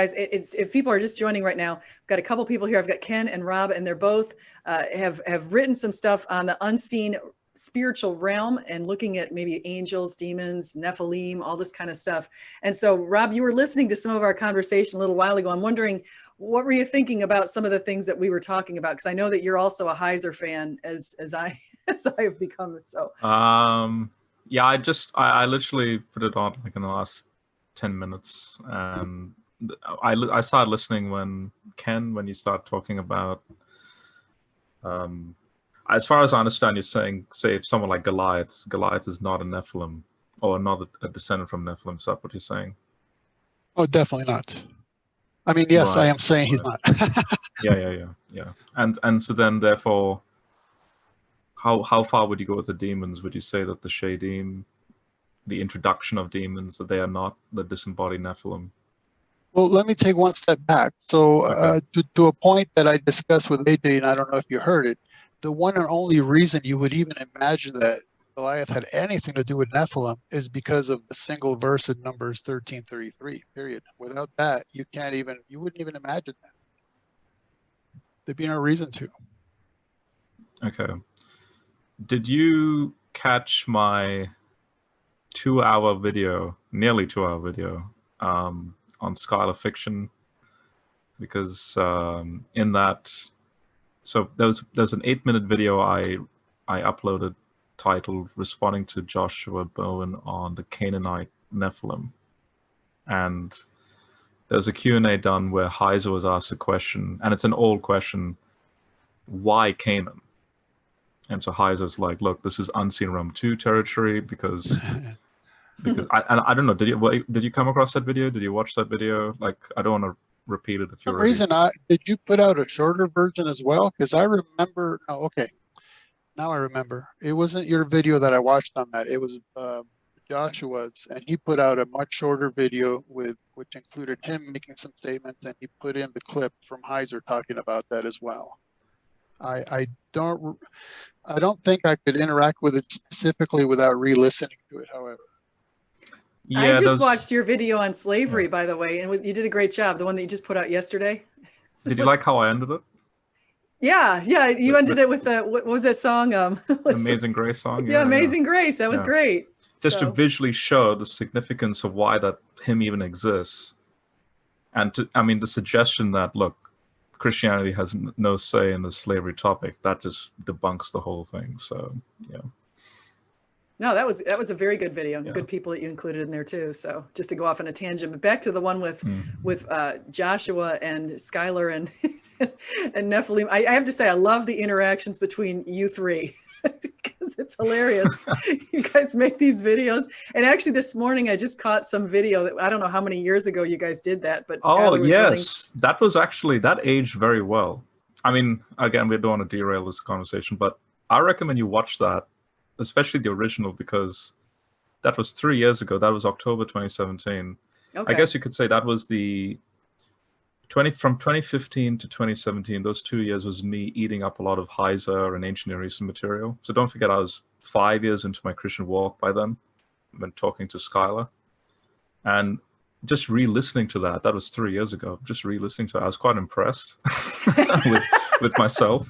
Guys, if people are just joining right now, I've got a couple people here. I've got Ken and Rob, and they're both have written some stuff on the unseen spiritual realm and looking at maybe angels, demons, Nephilim, all this kind of stuff. And so, Rob, you were listening to some of our conversation a little while ago. I'm wondering, what were you thinking about some of the things that we were talking about? Because I know that you're also a Heiser fan, as I have become. So, yeah, I literally put it on like in the last 10 minutes, and I started listening when you start talking about, as far as I understand, you're saying, say, if someone like Goliath is not a Nephilim or not a descendant from Nephilim. Is that what you're saying? Oh, definitely not. I mean, yes, right. I am saying he's not. Yeah. And so then, therefore, how far would you go with the demons? Would you say that the Shadim, the introduction of demons, that they are not the disembodied Nephilim? Well, let me take one step back. So to a point that I discussed with AJ, and I don't know if you heard it, the one and only reason you would even imagine that Goliath had anything to do with Nephilim is because of the single verse in Numbers 13:33, period. Without that, you wouldn't even imagine that. There'd be no reason to. Okay. Did you catch my 2-hour video, nearly 2-hour video, on Scholar Fiction? Because in that, so there's an 8-minute video I uploaded titled "Responding to Joshua Bowen on the Canaanite Nephilim," and there's a Q&A done where Heiser was asked a question, and it's an old question: why Canaan? And so Heiser's like, look, this is Unseen Realm 2 territory because I don't know. Did you come across that video? Did you watch that video? Like, I don't want to repeat it if you're. For some reason, did you put out a shorter version as well? Because I remember. Oh, okay. Now I remember. It wasn't your video that I watched on that. It was Joshua's, and he put out a much shorter video which included him making some statements, and he put in the clip from Heiser talking about that as well. I don't think I could interact with it specifically without re-listening to it, however. Yeah, I just watched your video on slavery, by the way, and you did a great job. The one that you just put out yesterday. Did you like how I ended it? Yeah. You ended it with what was that song? Amazing Grace song. Yeah, Amazing Grace. That was great. Just to visually show the significance of why that hymn even exists, and the suggestion that, look, Christianity has no say in the slavery topic, that just debunks the whole thing. So yeah. No, that was a very good video. Yeah. Good people that you included in there too. So just to go off on a tangent, but back to the one with Joshua and Skylar and and Nephilim. I have to say, I love the interactions between you three because it's hilarious. You guys make these videos, and actually this morning I just caught some video that I don't know how many years ago you guys did that, but Skylar was that aged very well. I mean, again, we don't want to derail this conversation, but I recommend you watch that. Especially the original, because that was 3 years ago. That was October 2017. Okay. I guess you could say that was from 2015 to 2017. Those 2 years was me eating up a lot of Heiser and Ancient Near Eastern material. So don't forget, I was 5 years into my Christian walk by then, when talking to Skylar. And just re-listening to that was 3 years ago. Just re-listening to it, I was quite impressed with myself.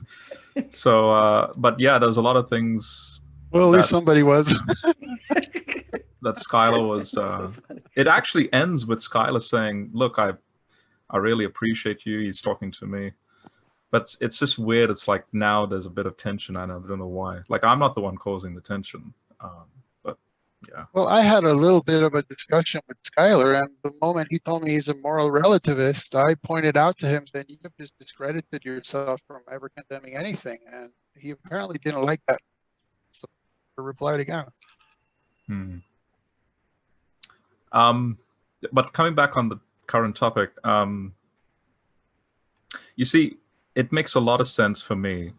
So, but yeah, there was a lot of things. Well, at least somebody was. That Skylar was. So it actually ends with Skylar saying, "Look, I really appreciate you." He's talking to me, but it's just weird. It's like now there's a bit of tension. I don't know why. Like, I'm not the one causing the tension, but yeah. Well, I had a little bit of a discussion with Skylar, and the moment he told me he's a moral relativist, I pointed out to him that you have just discredited yourself from ever condemning anything, and he apparently didn't like that. So I replied again. But coming back on the current topic, you see, it makes a lot of sense for me.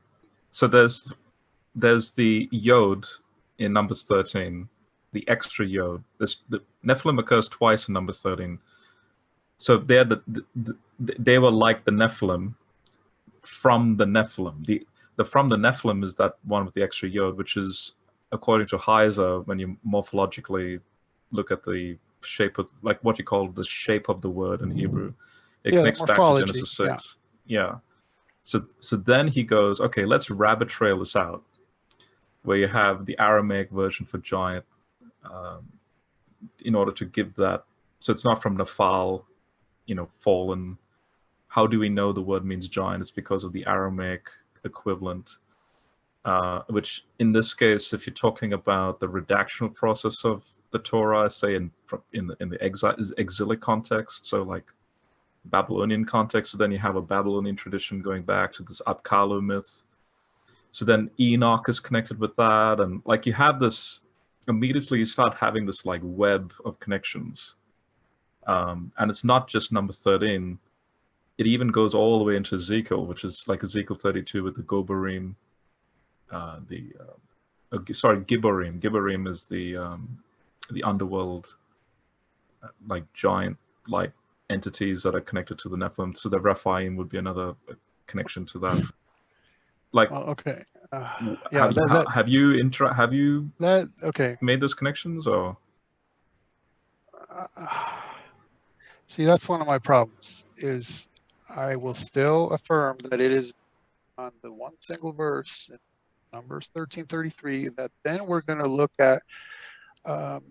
So there's the yod in Numbers 13, the extra yod. The Nephilim occurs twice in Numbers 13. So they were like the Nephilim from the Nephilim. The from the Nephilim is that one with the extra yod, which is, according to Heiser, when you morphologically look at the shape of, like what you call the shape of the word in Hebrew, It Yeah, the connects back to morphology, Genesis yeah. 6. Yeah. So then he goes, okay, let's rabbit trail this out, where you have the Aramaic version for giant, in order to give that. So it's not from Nephal, fallen. How do we know the word means giant? It's because of the Aramaic equivalent, which in this case, if you're talking about the redactional process of the Torah, say in the exilic context, so like Babylonian context, so then you have a Babylonian tradition going back to this Apkallu myth. So then Enoch is connected with that, and like you have this, immediately you start having this like web of connections. And it's not just number 13. It even goes all the way into Ezekiel, which is like Ezekiel 32 with the Gobarim, Gibborim. Gibborim is the underworld, like giant like entities that are connected to the Nephilim. So the Rephaim would be another connection to that. Like, Well, okay. have you Okay. made those connections, or? See, that's one of my problems, is I will still affirm that it is on the one single verse in Numbers 13:33 that then we're going to look at the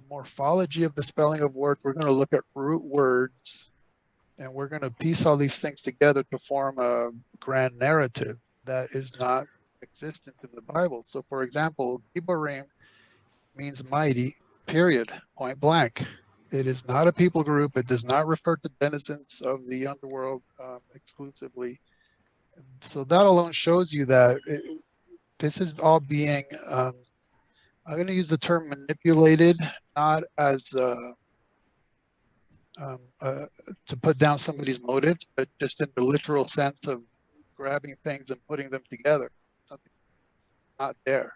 morphology of the spelling of words. We're going to look at root words, and we're going to piece all these things together to form a grand narrative that is not existent in the Bible. So, for example, Gibborim means mighty, period, point blank. It is not a people group. It does not refer to denizens of the underworld exclusively. So that alone shows you that this is all being, I'm going to use the term manipulated, not as to put down somebody's motives, but just in the literal sense of grabbing things and putting them together. Something not there.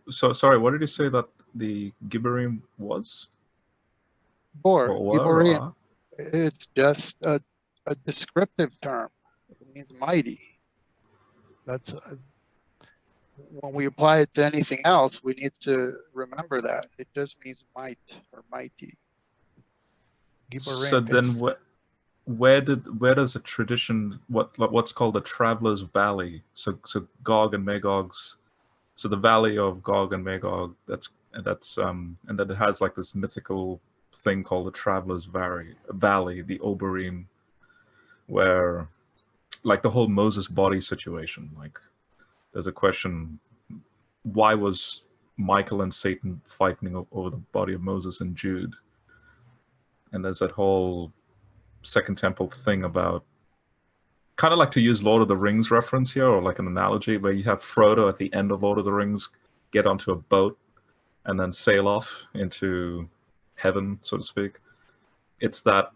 So sorry, what did you say that the Gibborim was? Gibborim, it's just a descriptive term. It means mighty. That's when we apply it to anything else, we need to remember that it just means might or mighty. Gibborim, so then where does a tradition, what's called the Traveler's Valley, so Gog and Magog's, so the Valley of Gog and Magog, that's and then it has like this mythical thing called the Traveler's Valley, the Oberim, where like the whole Moses body situation, like there's a question, why was Michael and Satan fighting over the body of Moses in Jude? And there's that whole Second Temple thing about, kind of like to use Lord of the Rings reference here, or like an analogy, where you have Frodo at the end of Lord of the Rings get onto a boat and then sail off into heaven, so to speak. It's that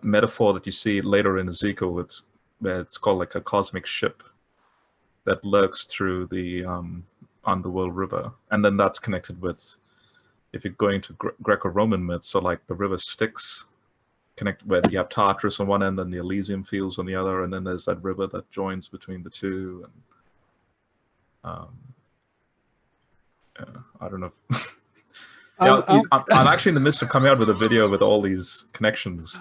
metaphor that you see later in Ezekiel. It's called like a cosmic ship that lurks through the underworld river, and then that's connected with, if you're going to Greco-Roman myths, so like the river Styx, where you have Tartarus on one end and the Elysium fields on the other, and then there's that river that joins between the two. And I don't know. I'm actually in the midst of coming out with a video with all these connections.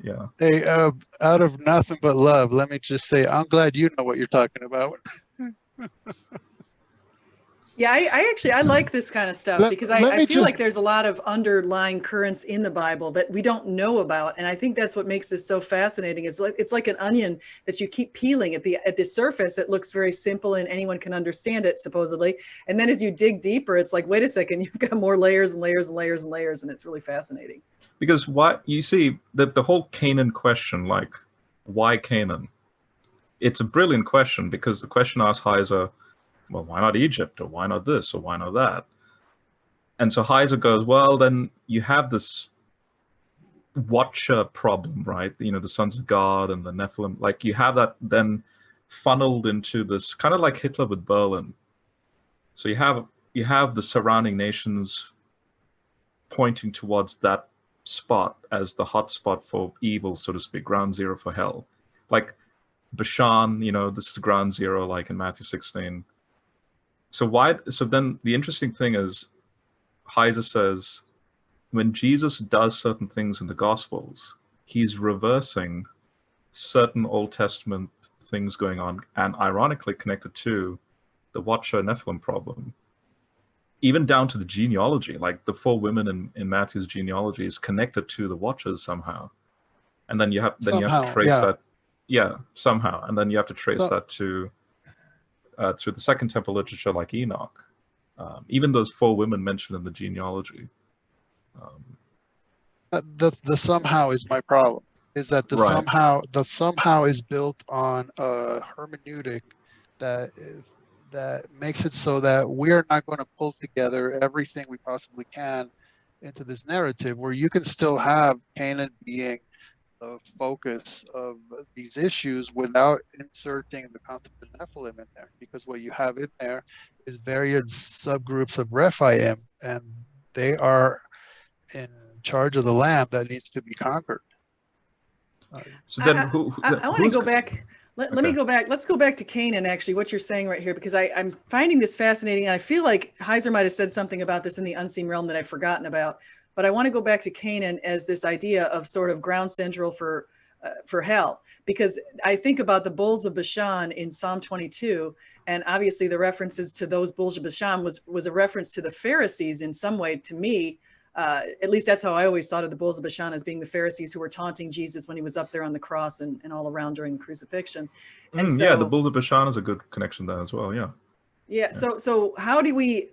Yeah. Hey, out of nothing but love, let me just say, I'm glad you know what you're talking about. Yeah, I like this kind of stuff because I feel like there's a lot of underlying currents in the Bible that we don't know about, and I think that's what makes this so fascinating. It's like an onion that you keep peeling. At the surface, it looks very simple and anyone can understand it supposedly, and then as you dig deeper, it's like, wait a second, you've got more layers and layers and layers and layers, and it's really fascinating. Because what you see, the whole Canaan question, like why Canaan? It's a brilliant question, because the question asks Heiser, well, why not Egypt, or why not this, or why not that? And so Heiser goes, well, then you have this watcher problem, right? The sons of God and the Nephilim, like you have that then funneled into this kind of like Hitler with Berlin. So you have the surrounding nations pointing towards that spot as the hot spot for evil, so to speak, ground zero for hell. Like Bashan, this is ground zero, like in Matthew 16. So then the interesting thing is, Heiser says, when Jesus does certain things in the Gospels, he's reversing certain Old Testament things going on, and ironically connected to the Watcher Nephilim problem. Even down to the genealogy, like the 4 women in Matthew's genealogy is connected to the Watchers somehow. And then you have to trace that, somehow. And then you have to trace that to through the Second Temple literature, like Enoch. Even those 4 women mentioned in the genealogy. The somehow is my problem. Is that the somehow is built on a hermeneutic that makes it so that we're not going to pull together everything we possibly can into this narrative, where you can still have Canaan being the focus of these issues without inserting the concept of Nephilim in there, because what you have in there is various subgroups of Rephaim, and they are in charge of the land that needs to be conquered. So then I want to go back. Let me go back. Let's go back to Canaan, actually, what you're saying right here, because I'm finding this fascinating. And I feel like Heiser might have said something about this in the unseen realm that I've forgotten about. But I want to go back to Canaan as this idea of sort of ground central for hell, because I think about the bulls of Bashan in Psalm 22, and obviously the references to those bulls of Bashan was a reference to the Pharisees in some way. To me, at least that's how I always thought of the bulls of Bashan, as being the Pharisees who were taunting Jesus when he was up there on the cross and all around during the crucifixion. And so, the bulls of Bashan is a good connection there as well. Yeah. So how do we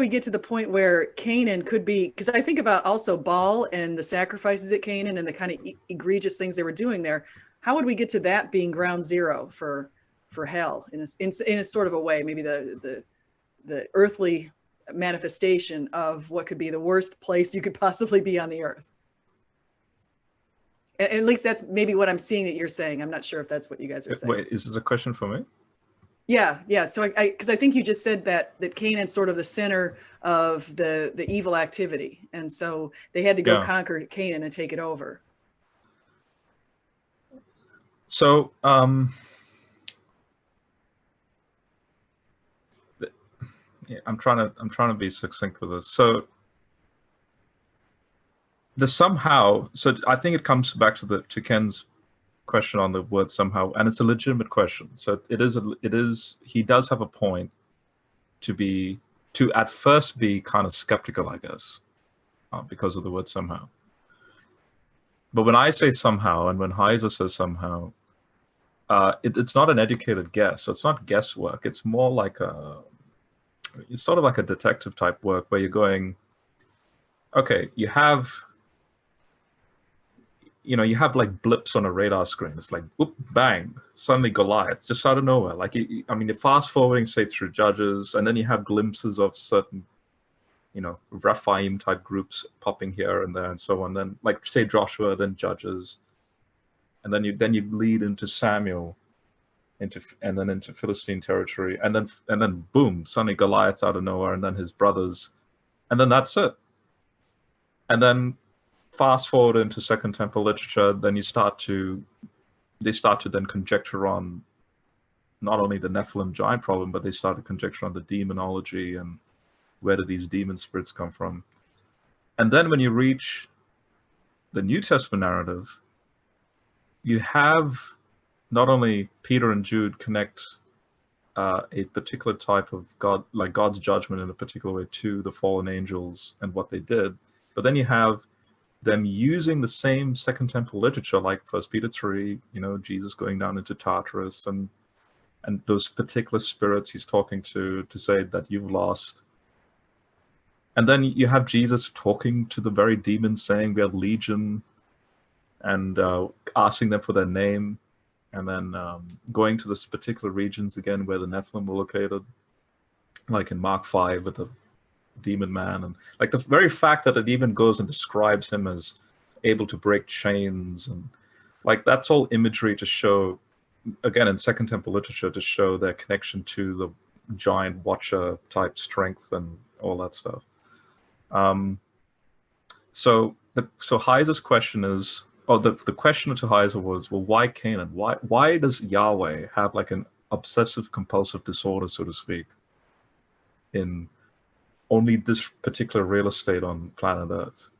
get to the point where Canaan could be, because I think about also Baal and the sacrifices at Canaan and the kind of egregious things they were doing there. How would we get to that being ground zero for hell in a sort of a way, maybe the earthly manifestation of what could be the worst place you could possibly be on the earth? And at least that's maybe what I'm seeing that you're saying. I'm not sure if that's what you guys are saying. Wait, is this a question for me? Yeah. So because I think you just said that Canaan's sort of the center of the evil activity, and so they had to go conquer Canaan and take it over. So I'm trying to be succinct with this. So the somehow. So I think it comes back to Ken's question on the word somehow, and it's a legitimate question. So it is he does have a point to at first be kind of skeptical, I guess, because of the word somehow. But when I say somehow, and when Heiser says somehow, it's not an educated guess. So it's not guesswork. It's more like it's sort of like a detective type work, where you're going, okay, you have like blips on a radar screen. It's like, whoop, bang, suddenly Goliath, just out of nowhere. Like, you're fast forwarding, say, through Judges, and then you have glimpses of certain, Rephaim type groups popping here and there and so on. Then, like, say, Joshua, then Judges, and then you lead into Samuel, and then into Philistine territory, and then boom, suddenly Goliath out of nowhere, and then his brothers, and then that's it. And then fast forward into Second Temple literature, then they start to then conjecture on not only the Nephilim giant problem, but they start to conjecture on the demonology and where do these demon spirits come from. And then when you reach the New Testament narrative, you have not only Peter and Jude connect a particular type of God, like God's judgment in a particular way, to the fallen angels and what they did, but then you have them using the same Second Temple literature, like 1 Peter 3, Jesus going down into Tartarus and those particular spirits he's talking to say that you've lost. And then you have Jesus talking to the very demons, saying we have legion, and asking them for their name, and then going to this particular regions again where the Nephilim were located, like in Mark 5 with the demon man, and like the very fact that it even goes and describes him as able to break chains, and like that's all imagery to show, again, in Second Temple literature, to show their connection to the giant watcher type strength and all that stuff. So Heiser's question is, the question to Heiser was, well, why Canaan? Why does Yahweh have like an obsessive compulsive disorder, so to speak, in only this particular real estate on planet Earth?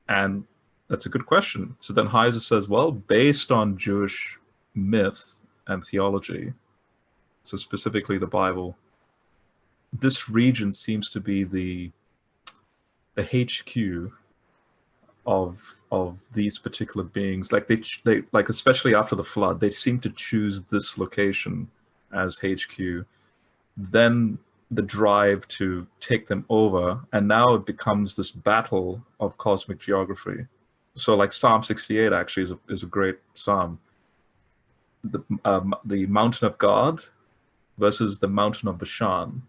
And that's a good question. So then Heiser says, well, based on Jewish myth and theology, so specifically the Bible, this region seems to be the HQ of these particular beings. Like they like, especially after the flood, they seem to choose this location as HQ. Then the drive to take them over, and now it becomes this battle of cosmic geography. So like Psalm 68 actually is a great psalm. The mountain of God versus the mountain of Bashan.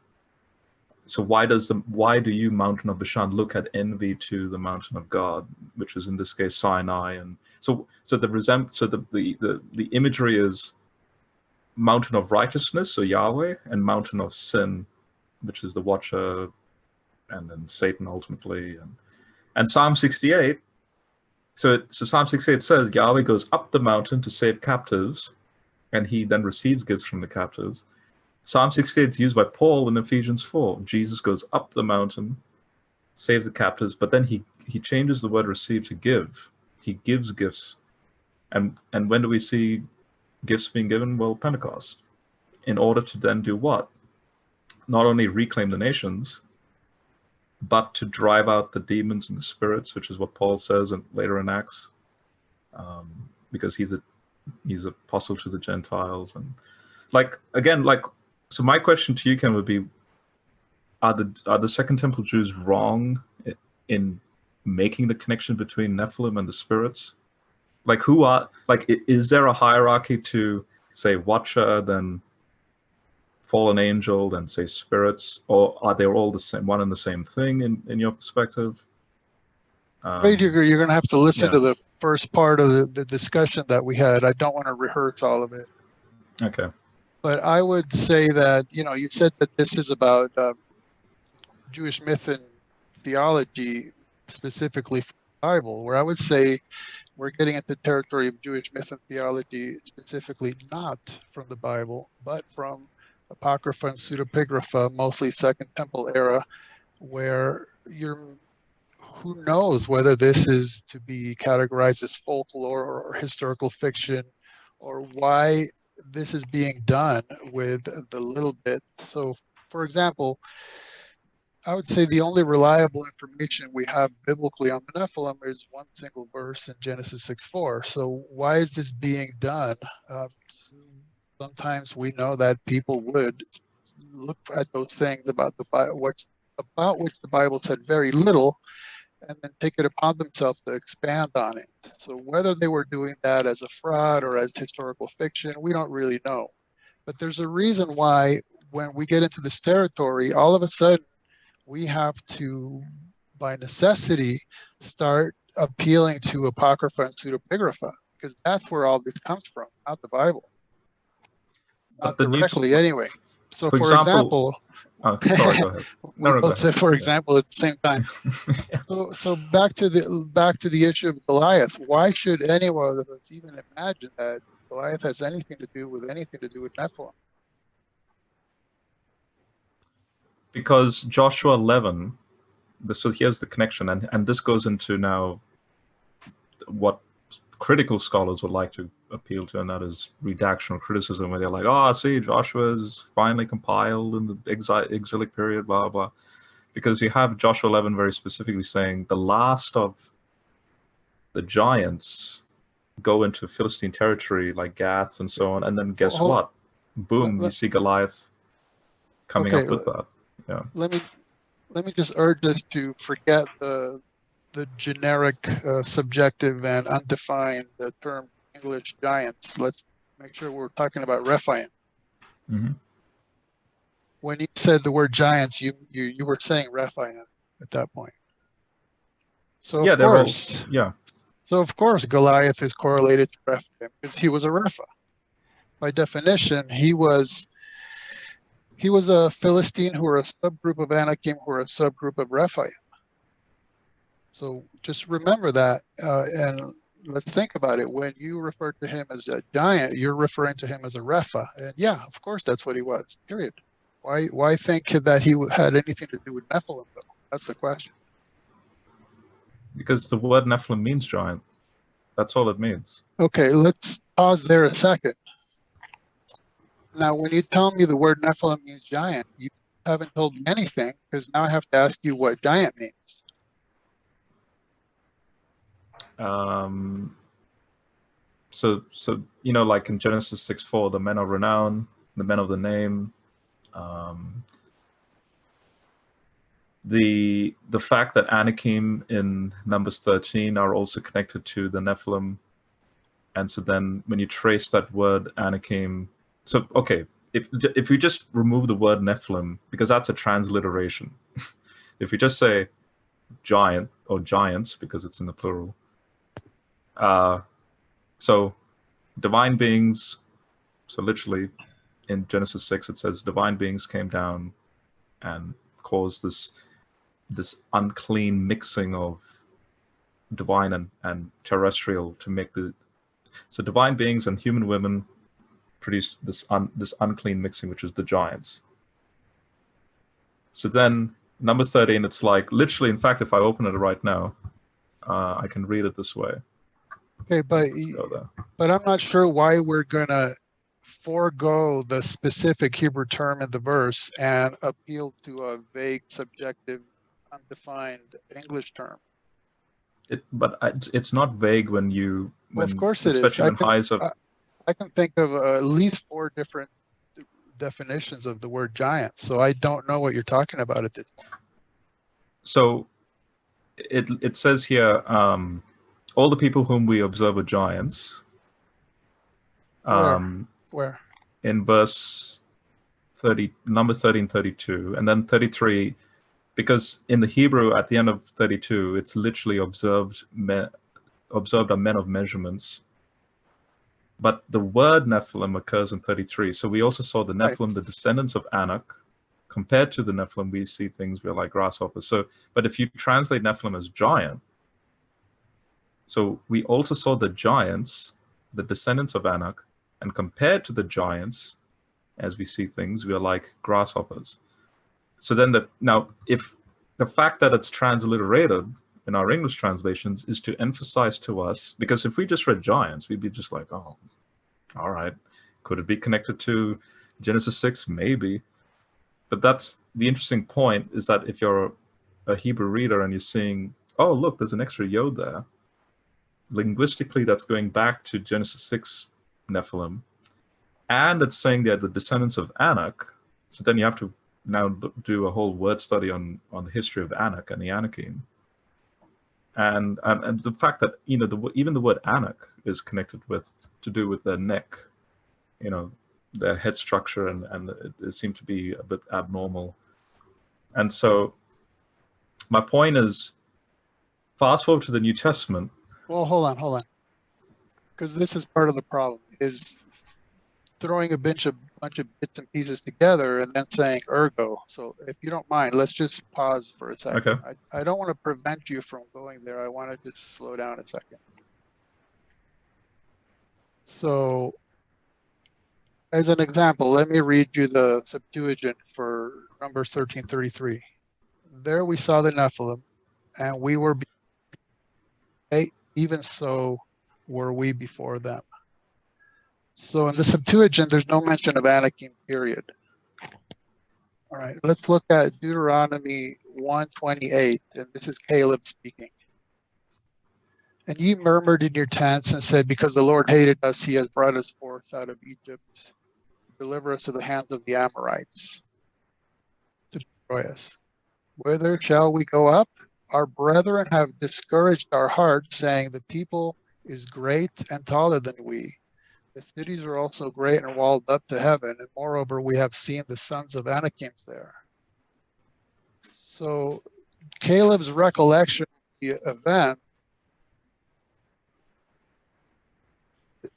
So why do you, mountain of Bashan, look at envy to the mountain of God, which is in this case Sinai? And so the imagery is mountain of righteousness, so Yahweh, and mountain of sin, which is the watcher, and then Satan ultimately. And Psalm 68. So Psalm 68 says Yahweh goes up the mountain to save captives, and he then receives gifts from the captives. Psalm 68 is used by Paul in Ephesians 4. Jesus goes up the mountain, saves the captives, but then he changes the word receive to give. He gives gifts. And when do we see gifts being given? Well, Pentecost. In order to then do what? Not only reclaim the nations, but to drive out the demons and the spirits, which is what Paul says later in Acts, because he's apostle to the Gentiles. And so my question to you, Ken, would be: Are the Second Temple Jews wrong in making the connection between Nephilim and the spirits? Like, is there a hierarchy to say Watcher, then fallen angel, then say spirits, or are they all the same, one and the same thing in your perspective? You're going to have to listen to the first part of the discussion that we had. I don't want to rehearse all of it. Okay. But I would say that, you said that this is about Jewish myth and theology, specifically from the Bible, where I would say we're getting into territory of Jewish myth and theology, specifically not from the Bible, but from Apocrypha and Pseudepigrapha, mostly Second Temple era, where who knows whether this is to be categorized as folklore or historical fiction, or why this is being done with the little bit. So, for example, I would say the only reliable information we have biblically on the Nephilim is one single verse in Genesis 6:4. So why is this being done? Sometimes we know that people would look at those things about which the Bible said very little, and then take it upon themselves to expand on it. So whether they were doing that as a fraud or as historical fiction, we don't really know. But there's a reason why when we get into this territory, all of a sudden we have to, by necessity, start appealing to Apocrypha and Pseudepigrapha, because that's where all this comes from, not the Bible. Not directly, anyway. So, for example, sorry, go ahead. We both said, for example, at the same time. So back to the issue of Goliath. Why should anyone of us even imagine that Goliath has anything to do with Nephilim? Because Joshua 11. So here's the connection, and this goes into now what critical scholars would like to appeal to, and that is redactional criticism, where they're like, oh, see, Joshua is finally compiled in the exilic period, blah, blah. Because you have Joshua 11 very specifically saying the last of the giants go into Philistine territory, like Gath and so on, and then guess what? Boom, you see Goliath coming up with that. Yeah. Let me just urge us to forget the generic, subjective, and undefined term English giants. Let's make sure we're talking about Rephaim. Mm-hmm. When you said the word giants, you were saying Rephaim at that point. So yeah, So of course Goliath is correlated to Rephaim because he was a Repha. By definition, he was a Philistine who were a subgroup of Anakim who were a subgroup of Rephaim. So just remember that, and let's think about it. When you refer to him as a giant, you're referring to him as a Repha. And yeah, of course, that's what he was, period. Why think that he had anything to do with Nephilim, though? That's the question. Because the word Nephilim means giant. That's all it means. Okay, let's pause there a second. Now, when you tell me the word Nephilim means giant, you haven't told me anything, because now I have to ask you what giant means. So you know, like in Genesis 6:4, the men of renown, the men of the name, the fact that Anakim in Numbers 13 are also connected to the Nephilim, and so then when you trace that word Anakim, so okay, if you just remove the word Nephilim, because that's a transliteration, if you just say giant or giants, because it's in the plural, so divine beings, so literally in Genesis 6 it says divine beings came down and caused this unclean mixing of divine and terrestrial to make so divine beings and human women produce this unclean mixing, which is the giants. So then Numbers 13, it's like literally, in fact, if I open it right now, I can read it this way. Okay, but I'm not sure why we're gonna forego the specific Hebrew term in the verse and appeal to a vague, subjective, undefined English term. But it's not vague when you, Well, of course it is. especially when highs of. I can think of at least 4 different definitions of the word giant, so I don't know what you're talking about at this point. So it says here, all the people whom we observe are giants. Where? In verse 30, Numbers 13:32, and then 33, because in the Hebrew at the end of 32, it's literally observed are men of measurements. But the word Nephilim occurs in 33. So we also saw the Nephilim, right, the descendants of Anak. Compared to the Nephilim, we see things we're like grasshoppers. So, but if you translate Nephilim as giant, so we also saw the giants, the descendants of Anak, and compared to the giants, as we see things, we are like grasshoppers. So then now, if the fact that it's transliterated in our English translations is to emphasize to us, because if we just read giants, we'd be just like, oh, all right, could it be connected to Genesis 6? Maybe. But that's the interesting point, is that if you're a Hebrew reader and you're seeing, oh, look, there's an extra yod there, linguistically that's going back to Genesis 6 Nephilim, and it's saying they're the descendants of Anak, so then you have to now do a whole word study on the history of Anak and the Anakim. And the fact that, you know, even the word Anak is connected to do with their neck, you know, their head structure, and it seemed to be a bit abnormal. And so my point is, fast forward to the New Testament. Well, hold on. Because this is part of the problem, is throwing a bunch of bits and pieces together and then saying ergo. So if you don't mind, let's just pause for a second. Okay. I don't want to prevent you from going there. I want to just slow down a second. So as an example, let me read you the Septuagint for Numbers 13:33. There we saw the Nephilim, and we were, even so were we before them. So in the Septuagint, there's no mention of Anakim, period. All right, let's look at Deuteronomy 1:28, and this is Caleb speaking. And ye murmured in your tents and said, because the Lord hated us, he has brought us forth out of Egypt, to deliver us to the hands of the Amorites, to destroy us. Whither shall we go up? Our brethren have discouraged our hearts, saying, the people is great and taller than we. The cities are also great and walled up to heaven, and moreover, we have seen the sons of Anakim there. So Caleb's recollection of the event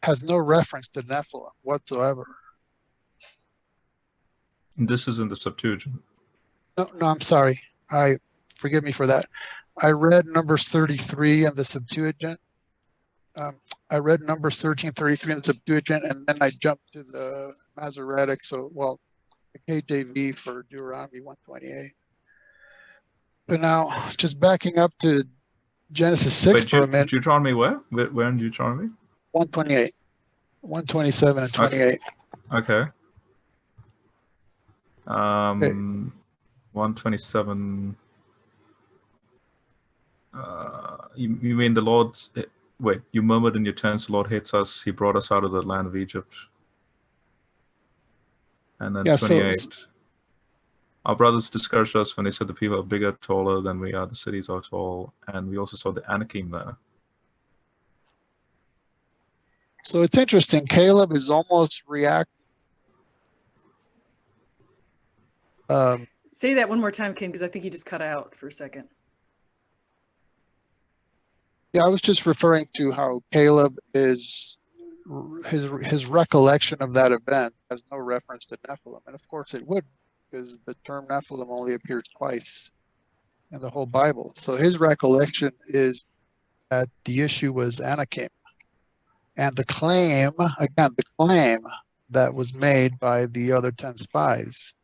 has no reference to Nephilim whatsoever. This is in the Septuagint. No, I'm sorry. Forgive me for that. I read Numbers 33 in the Septuagint. I read Numbers 13:33 in the Septuagint, and then I jumped to the Masoretic, the KJV for Deuteronomy 1:28. But now, just backing up to Genesis 6 Wait, for a minute. Deuteronomy where? Where in Deuteronomy? 128, 127 and 28. Okay. Okay. 127. You mean the Lord? Wait, you murmured in your tents, the Lord hates us. He brought us out of the land of Egypt. And then Yeah, 28. Our brothers discouraged us when they said the people are bigger, taller than we are. The cities are tall. And we also saw the Anakim there. So it's interesting. Caleb is almost reacting. Say that one more time, Ken, because I think you just cut out for a second. Yeah, I was just referring to how Caleb is his recollection of that event has no reference to Nephilim, and of course it would, because the term Nephilim only appears twice in the whole Bible. So his recollection is that the issue was Anakim, and the claim that was made by the other 10 spies.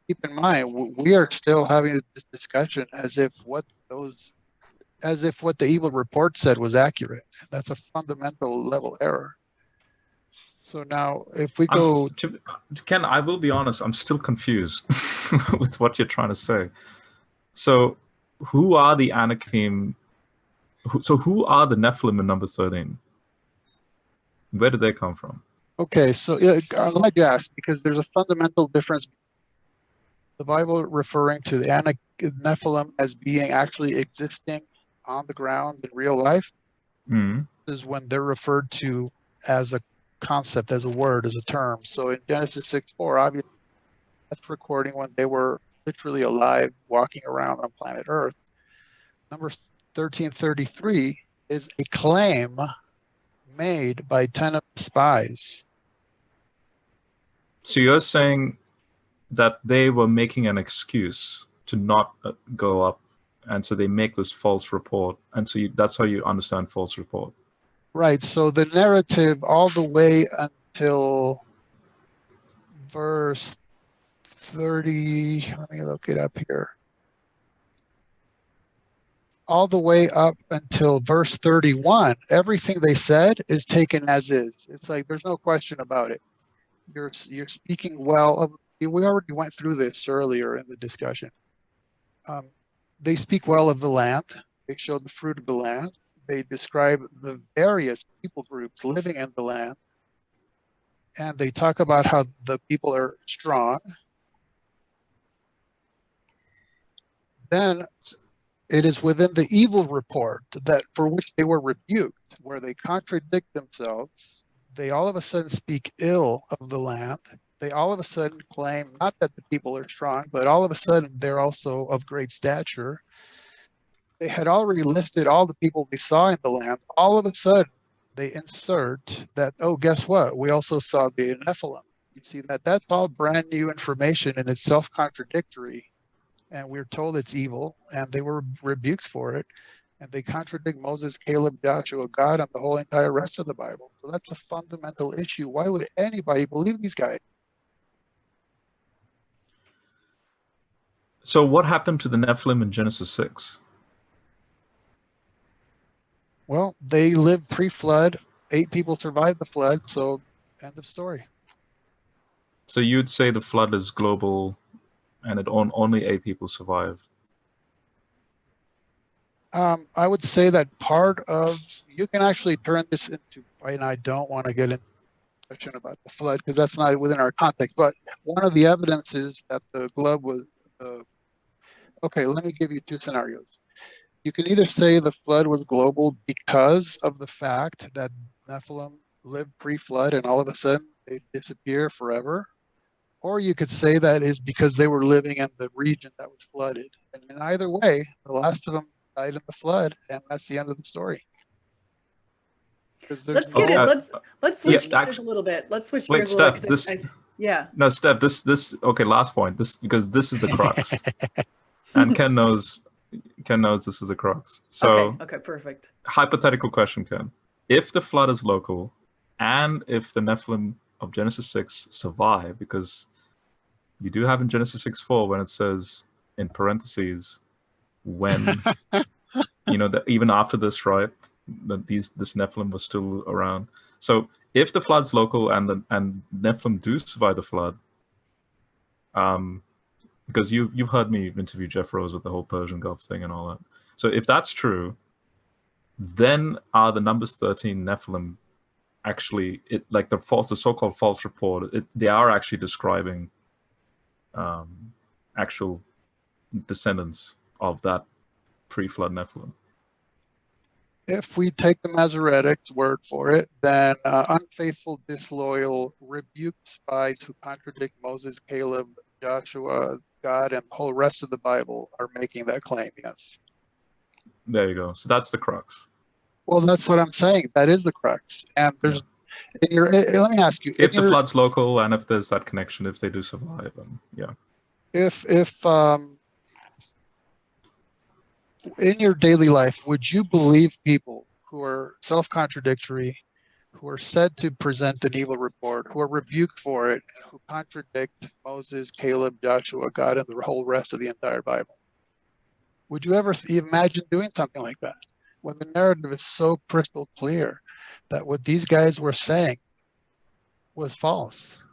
Keep in mind, we are still having this discussion as if what the evil report said was accurate. That's a fundamental level error. So now, if we go, Ken, I will be honest, I'm still confused with what you're trying to say. So, who are the Anakim? Who are the Nephilim in number 13? Where did they come from? okay, so yeah, I'm glad you asked, because there's a fundamental difference. The Bible referring to the Nephilim as being actually existing on the ground in real life is when they're referred to as a concept, as a word, as a term. So in Genesis 6:4, obviously that's recording when they were literally alive, walking around on planet Earth. Number 1333 is a claim made by 10 of the spies. So you're saying that they were making an excuse to not go up, and so they make this false report, and so that's how you understand false report. Right. So the narrative all the way until verse 30, let me look it up here. All the way up until verse 31, everything they said is taken as is. It's like there's no question about it. You're speaking well of. We already went through this earlier in the discussion. They speak well of the land. They show the fruit of the land. They describe the various people groups living in the land. And they talk about how the people are strong. Then it is within the evil report that for which they were rebuked, where they contradict themselves. They all of a sudden speak ill of the land. They all of a sudden claim not that the people are strong, but all of a sudden they're also of great stature. They had already listed all the people they saw in the land. All of a sudden they insert that, oh, guess what? We also saw the Nephilim. You see that's all brand new information, and it's self-contradictory. And we're told it's evil, and they were rebuked for it. And they contradict Moses, Caleb, Joshua, God, and the whole entire rest of the Bible. So that's a fundamental issue. Why would anybody believe these guys? So what happened to the Nephilim in Genesis 6? Well, they lived pre-flood. 8 people survived the flood, so end of story. So you'd say the flood is global, and only 8 people survived. I would say that you can actually turn this into, and I don't want to get into a question about the flood because that's not within our context, but one of the evidences that the globe was, okay, let me give you 2 scenarios. You can either say the flood was global because of the fact that Nephilim lived pre-flood and all of a sudden they disappear forever, or you could say that is because they were living in the region that was flooded. And in either way, the last of them died in the flood, and that's the end of the story. Let's get it. Let's switch gears a little bit. Let's switch gears a little bit. Steph, No, Steph, okay, last point. Because this is the crux. And Ken knows this is the crux. So okay, perfect. Hypothetical question, Ken. If the flood is local, and if the Nephilim of Genesis 6 survive, because you do have in Genesis 6:4 when it says in parentheses when you know, that even after this, right, that this Nephilim was still around. So if the flood's local and Nephilim do survive the flood, because you've heard me interview Jeff Rose with the whole Persian Gulf thing and all that. So if that's true, then are the numbers 13 Nephilim actually, like the so-called false report, they are actually describing actual descendants of that pre-flood Nephilim? If we take the Masoretic's word for it, then unfaithful, disloyal, rebuked spies who contradict Moses, Caleb, Joshua, God, and the whole rest of the Bible are making that claim, yes. There you go. So that's the crux. Well, that's what I'm saying. That is the crux. And there's, let me ask you. If the flood's local and if there's that connection, if they do survive, yeah. If in your daily life, would you believe people who are self-contradictory, who are said to present an evil report, who are rebuked for it, who contradict Moses, Caleb, Joshua, God, and the whole rest of the entire Bible? Would you ever imagine doing something like that when the narrative is so crystal clear that what these guys were saying was false?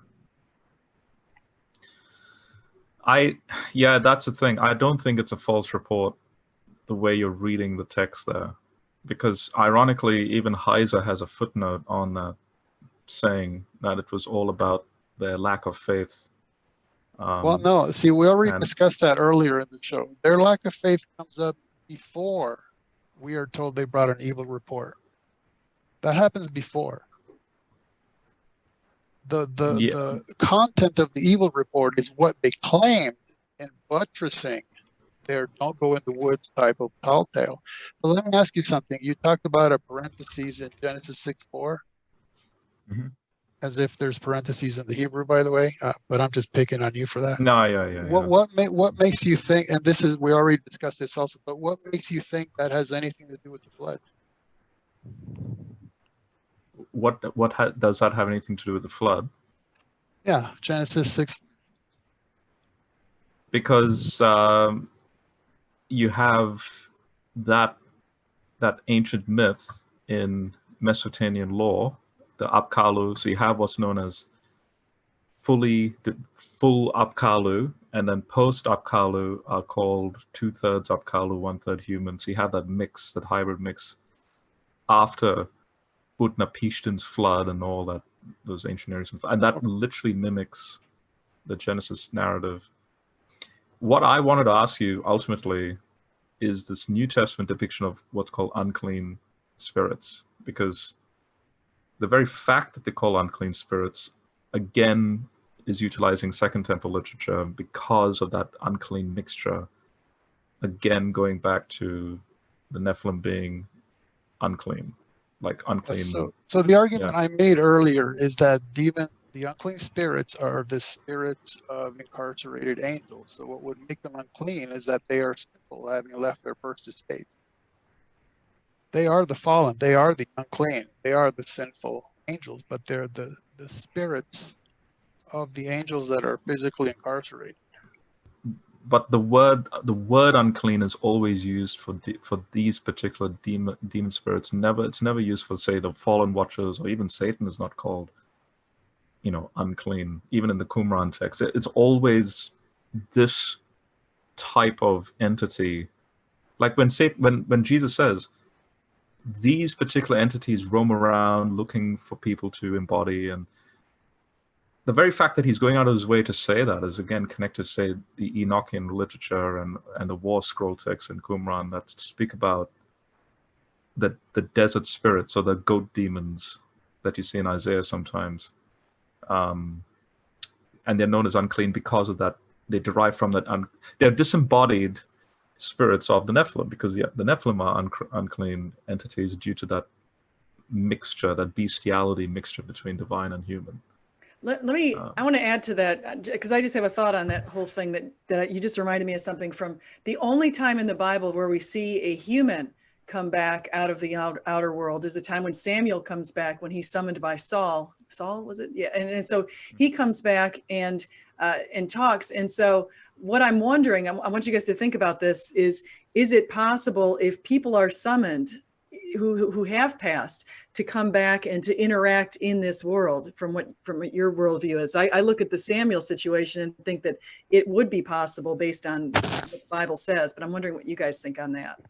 Yeah, that's the thing. I don't think it's a false report the way you're reading the text there, because ironically, even Heiser has a footnote on that saying that it was all about their lack of faith. Well, no, see, we already discussed that earlier in the show. Their lack of faith comes up before we are told they brought an evil report. That happens before. The content of the evil report is what they claimed in buttressing their don't go in the woods type of tall tale. But let me ask you something. You talked about a parentheses in Genesis 6:4. Mm-hmm. As if there's parentheses in the Hebrew, by the way, but I'm just picking on you for that. No, yeah. What makes you think, and this is, we already discussed this also, but what makes you think that has anything to do with the flood? Does that have anything to do with the flood? Yeah, Genesis 6. Because you have that ancient myth in Mesopotamian law, the Apkallu. So you have what's known as full Apkallu, and then post Apkallu are called 2/3 Apkallu, 1/3 human. So you have that mix, that hybrid mix, after Utnapishtim's flood and all that, those ancient areas, and that literally mimics the Genesis narrative. What I wanted to ask you ultimately is this New Testament depiction of what's called unclean spirits, because the very fact that they call unclean spirits, again, is utilizing Second Temple literature because of that unclean mixture, again, going back to the Nephilim being unclean, like unclean. So the argument I made earlier is that even the unclean spirits are the spirits of incarcerated angels. So what would make them unclean is that they are sinful, having left their first estate. They are the fallen. They are the unclean. They are the sinful angels, but they're the spirits of the angels that are physically incarcerated. But the word unclean is always used for these particular demon spirits. It's never used for, say, the fallen watchers, or even Satan is not called, unclean. Even in the Qumran text, it's always this type of entity. Like when Jesus says, these particular entities roam around looking for people to embody, and the very fact that he's going out of his way to say that is again connected to, say, the Enochian literature and the war scroll texts in Qumran that speak about the desert spirits, or the goat demons that you see in Isaiah sometimes. And they're known as unclean because of that. They derive from that. They're disembodied spirits of the Nephilim, because the Nephilim are unclean entities due to that mixture, that bestiality mixture between divine and human. Let me, I want to add to that, because I just have a thought on that whole thing that you just reminded me of something from the only time in the Bible where we see a human come back out of the outer world is the time when Samuel comes back, when he's summoned by Saul Saul, was it? Yeah. And so he comes back and talks. And so what I'm wondering, I want you guys to think about this, is it possible, if people are summoned who have passed, to come back and to interact in this world from what your worldview is? I look at the Samuel situation and think that it would be possible based on what the Bible says, but I'm wondering what you guys think on that.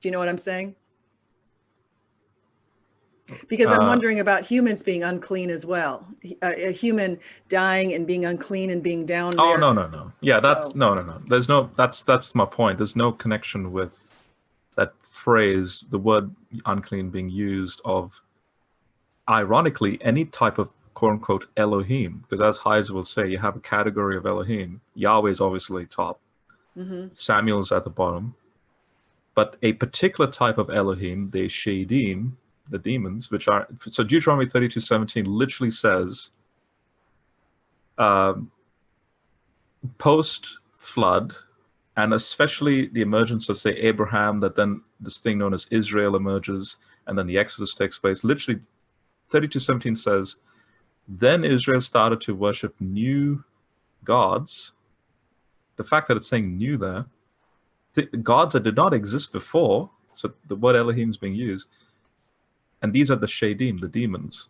Do you know what I'm saying? Because I'm wondering about humans being unclean as well. A human dying and being unclean and being down there. Oh, no. Yeah, that's no. There's no, that's my point. There's no connection with that phrase, the word unclean being used of, ironically, any type of quote unquote Elohim. Because as Heiser will say, you have a category of Elohim. Yahweh is obviously top. Samuel's at the bottom. But a particular type of Elohim, the Shadim, the demons, which are, so Deuteronomy 32:17 literally says, post-flood, and especially the emergence of, say, Abraham, that then this thing known as Israel emerges, and then the Exodus takes place. Literally, 32:17 says, then Israel started to worship new gods. The fact that it's saying new there, gods that did not exist before, so the word Elohim is being used, and these are the Shadim, the demons.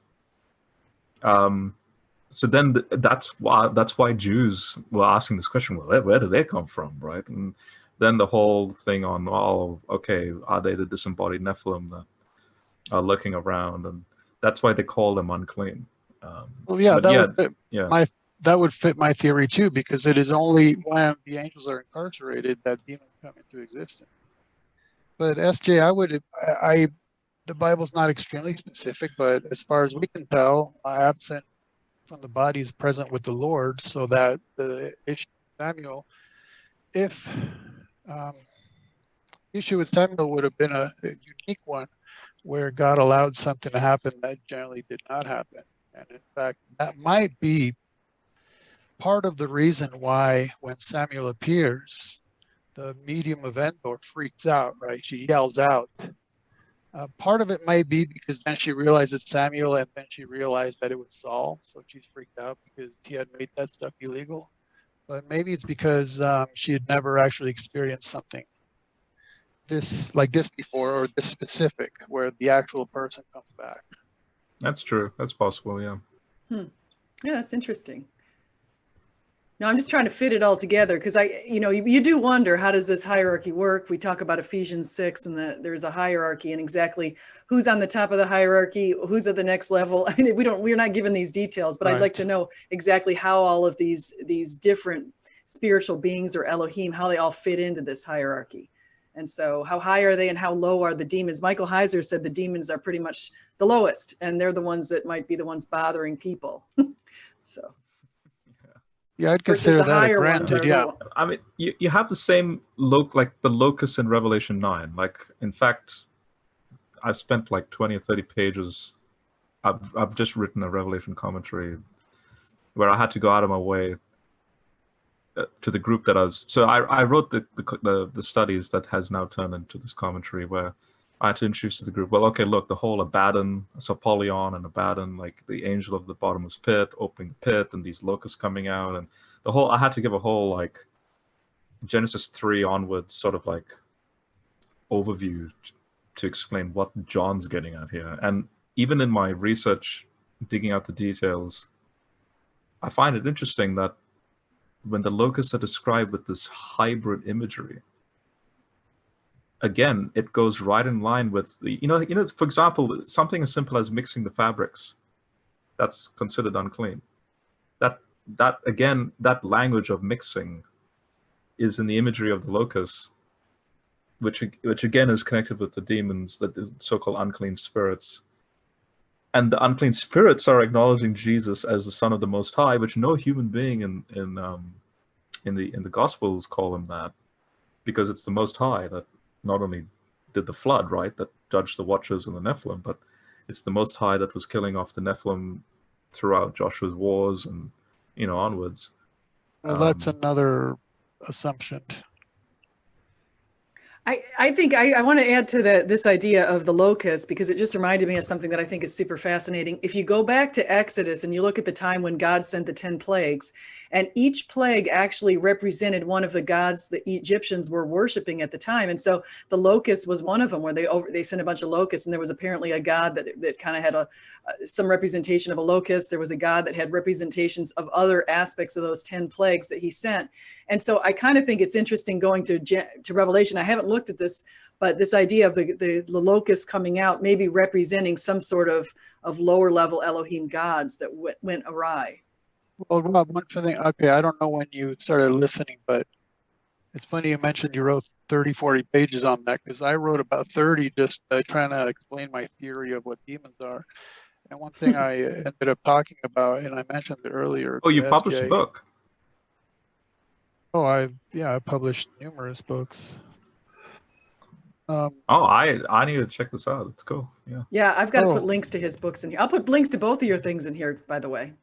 So then that's why Jews were asking this question, well, where do they come from, right? And then the whole thing on, oh, okay, are they the disembodied Nephilim that are lurking around? And that's why they call them unclean. Well, yeah, that would fit my theory too, because it is only when the angels are incarcerated that demons come into existence. But SJ, the Bible's not extremely specific, but as far as we can tell, absent from the body is present with the Lord, so that the issue with Samuel, if issue with Samuel would have been a unique one, where God allowed something to happen that generally did not happen. And in fact, that might be part of the reason why when Samuel appears, the medium of Endor freaks out, right? She yells out. Part of it might be because then she realized it's Samuel, and then she realized that it was Saul, so she's freaked out because he had made that stuff illegal. But maybe it's because she had never actually experienced something like this before, or this specific, where the actual person comes back. That's true. That's possible, yeah. Yeah, that's interesting. No, I'm just trying to fit it all together, because you do wonder, how does this hierarchy work? We talk about Ephesians 6 and there's a hierarchy, and exactly who's on the top of the hierarchy, who's at the next level. I mean, we're not given these details, but right. I'd like to know exactly how all of these different spiritual beings, or Elohim, how they all fit into this hierarchy. And so how high are they and how low are the demons? Michael Heiser said the demons are pretty much the lowest, and they're the ones that might be the ones bothering people. So. Yeah, I'd consider that a granted, yeah. I mean, you have the same like the locus in Revelation 9. Like, in fact, I've spent like 20 or 30 pages. I've just written a Revelation commentary where I had to go out of my way to the group that I was. So I wrote the studies that has now turned into this commentary, where I had to introduce to the group, well, okay, look, the whole Abaddon, so Apollyon and Abaddon, like the angel of the bottomless pit, opening the pit, and these locusts coming out, and the whole, I had to give a whole, like, Genesis 3 onwards sort of, like, overview to explain what John's getting at here. And even in my research, digging out the details, I find it interesting that when the locusts are described with this hybrid imagery, again, it goes right in line with the, for example, something as simple as mixing the fabrics, that's considered unclean. That again, that language of mixing is in the imagery of the locusts, which again is connected with the demons, the so-called unclean spirits. And the unclean spirits are acknowledging Jesus as the Son of the Most High, which no human being in the Gospels call him that, because it's the Most High that not only did the flood, right, that judged the Watchers and the Nephilim, but it's the Most High that was killing off the Nephilim throughout Joshua's wars and, onwards. Well, that's another assumption. I think I want to add to this idea of the locust, because it just reminded me of something that I think is super fascinating. If you go back to Exodus and you look at the time when God sent the 10 plagues, and each plague actually represented one of the gods the Egyptians were worshiping at the time. And so the locust was one of them, where they sent a bunch of locusts, and there was apparently a god that kind of had some representation of a locust. There was a god that had representations of other aspects of those 10 plagues that he sent. And so I kind of think it's interesting going to Revelation. I haven't looked at this, but this idea of the locust coming out, maybe representing some sort of lower level Elohim gods that went awry. Well, Rob, one thing, okay, I don't know when you started listening, but it's funny you mentioned you wrote 30, 40 pages on that, because I wrote about 30 just trying to explain my theory of what demons are. And one thing I ended up talking about, and I mentioned it earlier. Oh, you published a book. Oh, I published numerous books. Oh, I need to check this out. It's cool. Yeah. Yeah, I've got to put links to his books in here. I'll put links to both of your things in here, by the way.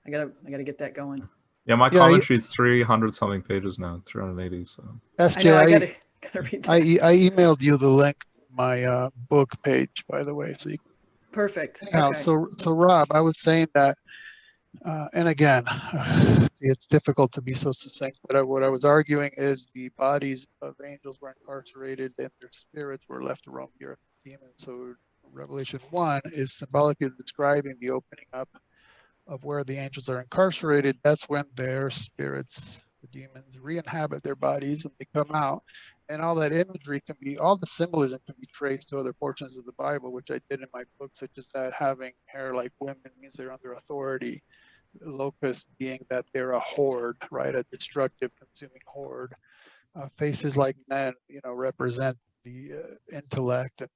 I gotta get that going. Yeah, my commentary is 300 something pages now, 380. So SJ, I gotta read that. I emailed you the link to my book page, by the way, so you. Perfect. Anyhow, Okay. so Rob, I was saying that, and again, it's difficult to be so succinct, but what I was arguing is the bodies of angels were incarcerated and their spirits were left to roam the earth as demons. So Revelation 1 is symbolically describing the opening up of where the angels are incarcerated. That's when their spirits, the demons, re-inhabit their bodies and they come out. And all that imagery can be, all the symbolism can be traced to other portions of the Bible, which I did in my book, such as that having hair like women means they're under authority. The locust being that they're a horde, right? A destructive, consuming horde. Faces like men, represent the intellect. And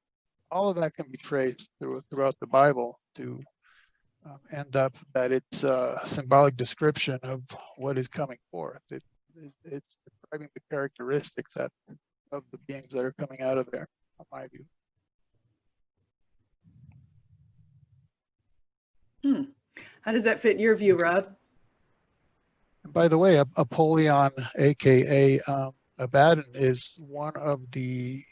all of that can be traced throughout the Bible to end up that it's a symbolic description of what is coming forth. It's describing the characteristics of the beings that are coming out of there, in my view. How does that fit your view, Rob? And by the way, Apollyon, aka Abaddon, is one of the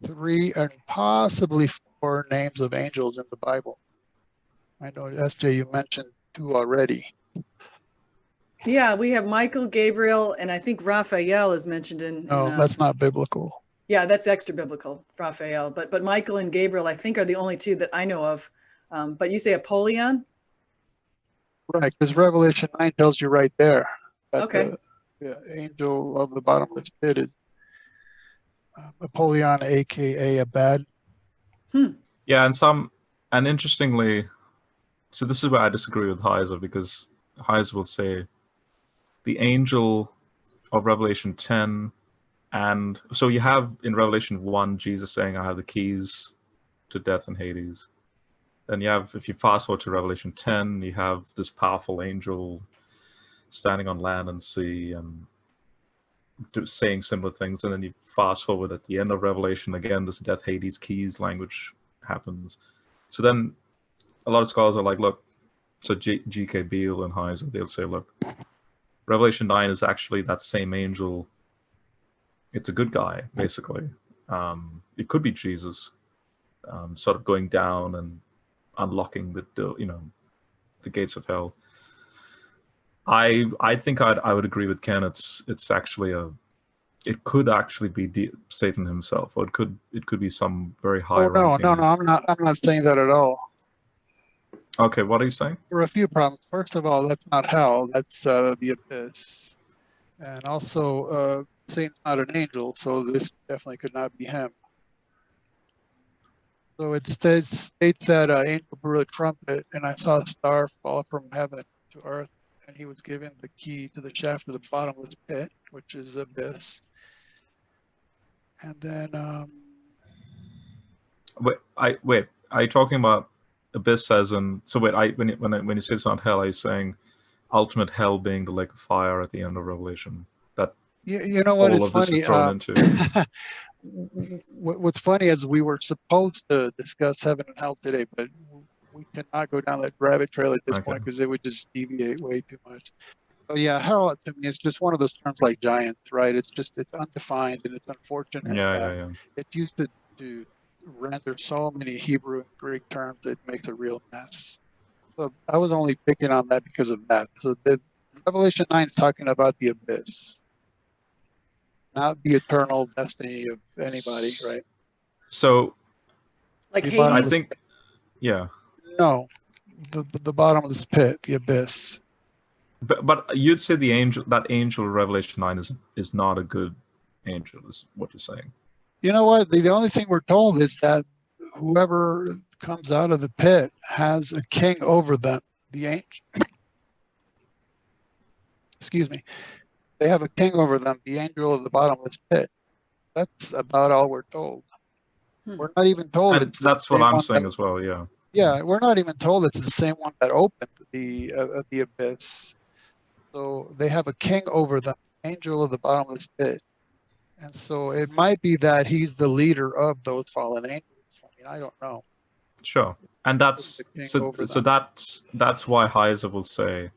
3 and possibly 4 names of angels in the Bible. I know, SJ, you mentioned 2 already. Yeah, we have Michael, Gabriel, and I think Raphael is mentioned in. No, that's not biblical. Yeah, that's extra biblical, Raphael. But Michael and Gabriel, I think, are the only 2 that I know of. But you say Apollyon? Right, because Revelation 9 tells you right there that the angel of the bottomless pit is Apollyon, aka Abaddon. Yeah, and interestingly, so this is where I disagree with Heiser, because Heiser will say the angel of Revelation 10, and so you have in Revelation 1 Jesus saying, I have the keys to death and Hades. Then you have, if you fast forward to Revelation 10, you have this powerful angel standing on land and sea and saying similar things. And then you fast forward at the end of Revelation, again, this death, Hades, keys language happens. So then a lot of scholars are like, look, so G.K. Beale and Heiser, they'll say, look, Revelation 9 is actually that same angel. It's a good guy, basically. It could be Jesus, sort of going down and unlocking the gates of hell. I think I would agree with Ken. It's actually it could actually be Satan himself, or it could be some very high. Oh no, I'm not saying that at all. Okay, what are you saying? There are a few problems. First of all, that's not hell. That's the abyss, and also Satan's not an angel, so this definitely could not be him. So it states that angel blew a trumpet, and I saw a star fall from heaven to earth, and he was given the key to the shaft of the bottomless pit, which is abyss. And then wait. Are you talking about abyss as in? So wait, when you say it's not hell, are you saying ultimate hell being the lake of fire at the end of Revelation? That you know what all is of funny? this is thrown into. What's funny is we were supposed to discuss heaven and hell today, but we cannot go down that rabbit trail at this point because it would just deviate way too much. Oh yeah, hell to me is just one of those terms like giant, right? It's undefined, and it's unfortunate Yeah, that yeah, yeah. it's used to render so many Hebrew and Greek terms that it makes a real mess. So I was only picking on that because of that. So the Revelation 9 is talking about the abyss, not the eternal destiny of anybody, right? So Like The I bottomless, Hades. think, yeah, no, the bottomless pit, the abyss. but you'd say the angel, that angel Revelation 9 is not a good angel, is what you're saying. You know what? The only thing we're told is that whoever comes out of the pit has a king over them. The angel, excuse me, they have a king over them, the angel of the bottomless pit. That's about all we're told. We're not even told And it's the that's what same I'm one that, saying as well. Yeah. yeah, we're not even told it's the same one that opened the abyss. So they have a king over them, angel of the bottomless pit. And so it might be that he's the leader of those fallen angels. I mean, I don't know. Sure. And Who's that's the king so over so them? that's why Heiser will say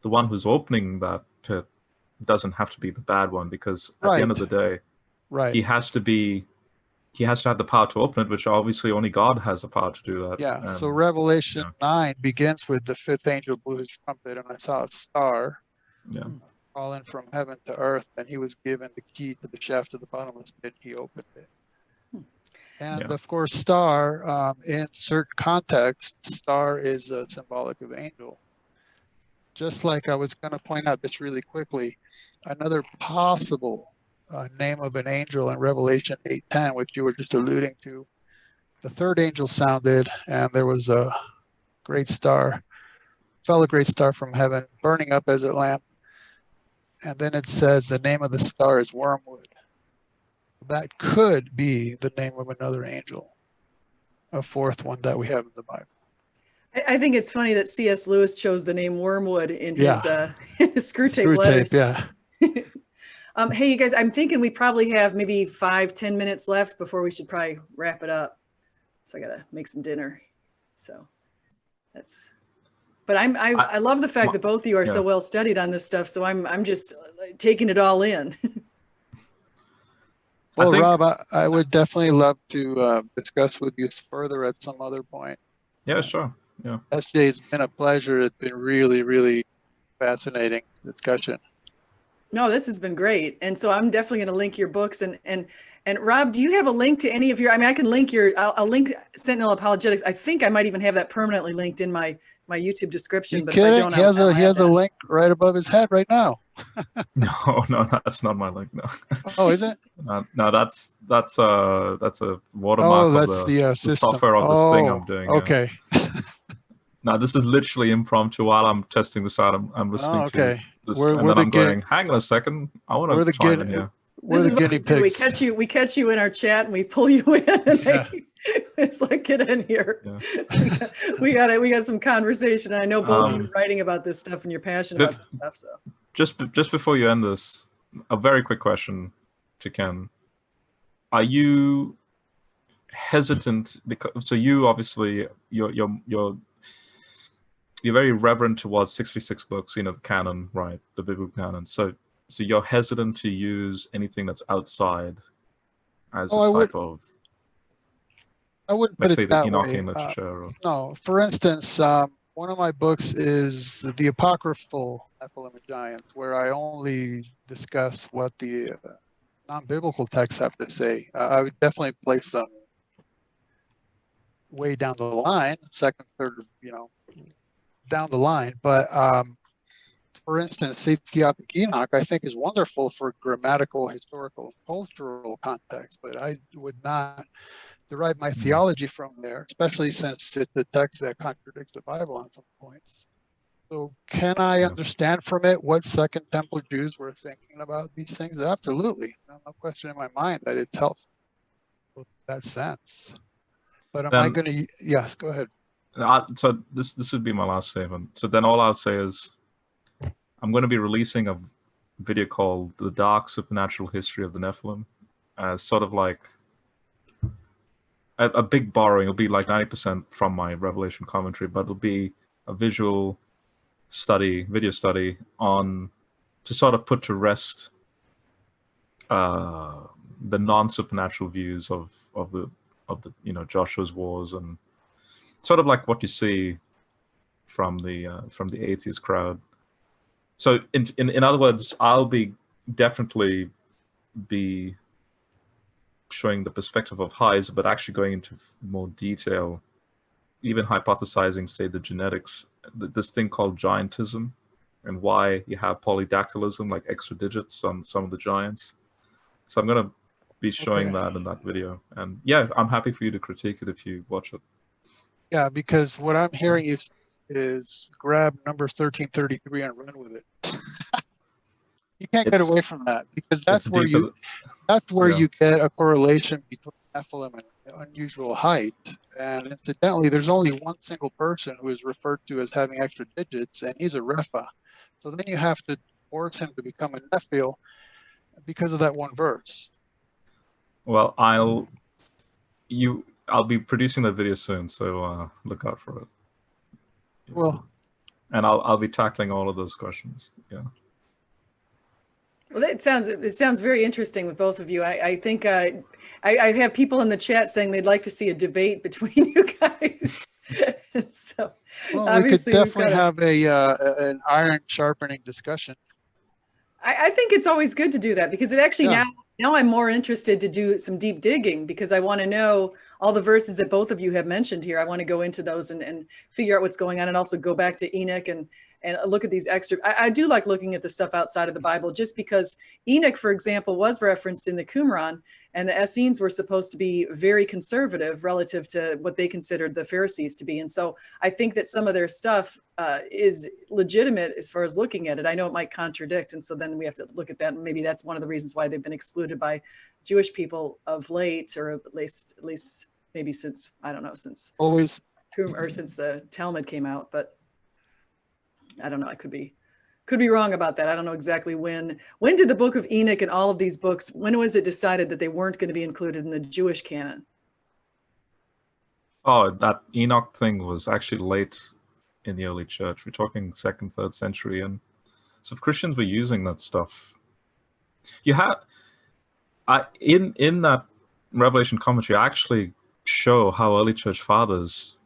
the one who's opening that pit doesn't have to be the bad one, because at the end of Right, the day, right. he has to have the power to open it, which obviously only God has the power to do that. Yeah. So Revelation yeah. 9 begins with the fifth angel blew his trumpet, and I saw a star Yeah. falling from heaven to earth, and he was given the key to the shaft of the bottomless pit. He opened it. And Yeah. of course, star, in certain contexts, star is symbolic of angel. Just like I was going to point out this really quickly, another possible name of an angel in Revelation 8:10, which you were just alluding to. The third angel sounded, and there was a great star, fell a great star from heaven, burning up as a lamp. And then it says the name of the star is Wormwood. That could be the name of another angel, a fourth one that we have in the Bible. I think it's funny that C.S. Lewis chose the name Wormwood in Yeah. his screw tape Screw tape, letters. yeah. Hey, you guys, I'm thinking we probably have maybe 5-10 minutes left before we should probably wrap it up. So I gotta make some dinner. So that's. But I love the fact that both of you are so well studied on this stuff. So I'm just taking it all in. Well, Rob, I would definitely love to discuss with you further at some other point. Yeah, sure. Yeah. SJ, it's been a pleasure. It's been really, really fascinating discussion. No, this has been great. And so I'm definitely going to link your books. And Rob, do you have a link to any of your, I mean, I can link I'll link Sentinel Apologetics. I think I might even have that permanently linked in my YouTube description. You But kidding? if I don't, He has a link right above his head right now. No, that's not my link. No. Oh, is it? No, that's a watermark that's of the the software of this thing I'm doing. Okay. Now this is literally impromptu. While I'm testing this out, I'm listening to this, and then I'm going, hang on a second, I want to chime in here. We're the guinea pigs. We catch you in our chat and we pull you in. And it's like, get in here. Yeah. we got some conversation. I know both of you are writing about this stuff and you're passionate about this stuff. So just before you end this, a very quick question to Ken. Are you hesitant because you obviously you're very reverent towards 66 books, the canon, right? The biblical canon. So you're hesitant to use anything that's outside as a type of. I wouldn't put it that way. Literature no, for instance, one of my books is the apocryphal Nephilim and Giants, where I only discuss what the non-biblical texts have to say. I would definitely place them way down the line, second, third, down the line. But for instance, Ethiopic Enoch, I think is wonderful for grammatical, historical, and cultural context, but I would not derive my theology from there, especially since it's a text that contradicts the Bible on some points. So can I understand from it what Second Temple Jews were thinking about these things? Absolutely. No question in my mind that it's helpful in that sense. But am I going to, yes, go ahead. So this would be my last statement. So then all I'll say is I'm going to be releasing a video called The Dark Supernatural History of the Nephilim as sort of like a big borrowing. It'll be like 90% from my Revelation commentary, but it'll be a visual video study on, to sort of put to rest the non-supernatural views of the Joshua's wars, and sort of like what you see from the atheist crowd. So in other words, I'll definitely be showing the perspective of highs, but actually going into more detail, even hypothesizing, say, the genetics, this thing called giantism, and why you have polydactylism, like extra digits on some of the giants. So I'm going to be showing that in that video. And yeah, I'm happy for you to critique it if you watch it. Yeah, because what I'm hearing is grab number 1333 and run with it. You can't get away from that, because that's where you get a correlation between Nephilim and unusual height. And incidentally, there's only one single person who is referred to as having extra digits, and he's a Repha. So then you have to force him to become a Nephil because of that one verse. Well, I'll be producing that video soon, so look out for it. Well, and I'll be tackling all of those questions. Yeah. Well, it sounds very interesting with both of you. I think I have people in the chat saying they'd like to see a debate between you guys. So, well, we could definitely have an iron sharpening discussion. I think it's always good to do that, because it actually now I'm more interested to do some deep digging, because I want to know all the verses that both of you have mentioned here. I want to go into those and figure out what's going on, and also go back to Enoch and look at these extra. I do like looking at the stuff outside of the Bible, just because Enoch, for example, was referenced in the Qumran, and the Essenes were supposed to be very conservative relative to what they considered the Pharisees to be. And so I think that some of their stuff is legitimate as far as looking at it. I know it might contradict, and so then we have to look at that. And maybe that's one of the reasons why they've been excluded by Jewish people of late, or at least maybe since, I don't know, since always, or since the Talmud came out. But I don't know. I could be wrong about that. I don't know exactly when did the book of Enoch and all of these books, when was it decided that they weren't going to be included in the Jewish canon? Oh, that Enoch thing was actually late in the early church. We're talking 2nd, 3rd century. And so if Christians were using that stuff, you had, in that Revelation commentary, I actually show how early church fathers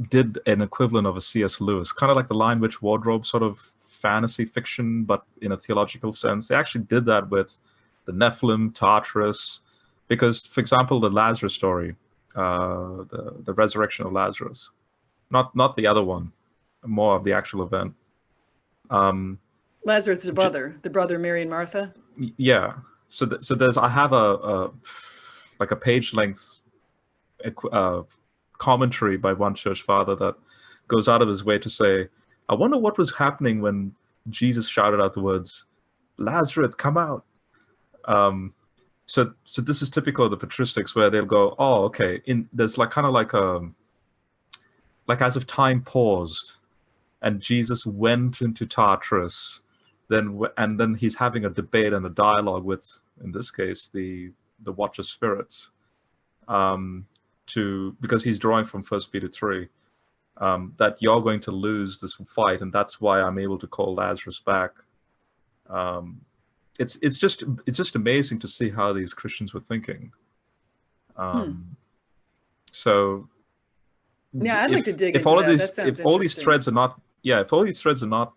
did an equivalent of a C.S. Lewis, kind of like the Lion Witch Wardrobe sort of fantasy fiction, but in a theological sense. They actually did that with the Nephilim, Tartarus, because, for example, the Lazarus story, the resurrection of Lazarus, not the other one, more of the actual event. Lazarus, the brother of Mary and Martha. Yeah. So there's, I have a page length commentary by one church father that goes out of his way to say, I wonder what was happening when Jesus shouted out the words, Lazarus, come out. So this is typical of the patristics, where they'll go, oh, okay, there's like as if time paused and Jesus went into Tartarus, and then he's having a debate and a dialogue with, in this case, the Watcher spirits, because he's drawing from 1 Peter 3, that you're going to lose this fight, and that's why I'm able to call Lazarus back. It's just amazing to see how these Christians were thinking. So yeah, I'd like to dig if into all that. of these, if all these threads are not, if all these threads are not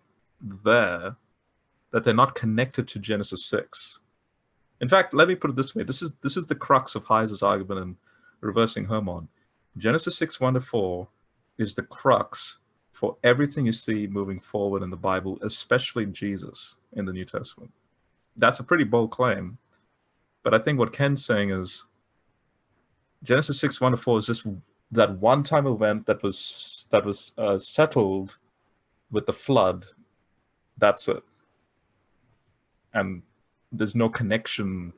there, that they're not connected to Genesis 6. In fact, let me put it this way: this is the crux of Heiser's argument in reversing Hermon. Genesis 6, 1-4 is the crux for everything you see moving forward in the Bible, especially Jesus in the New Testament. That's a pretty bold claim, but I think what Ken's saying is Genesis 6, 1-4 is just that one-time event that was settled with the flood. That's it, and there's no connection.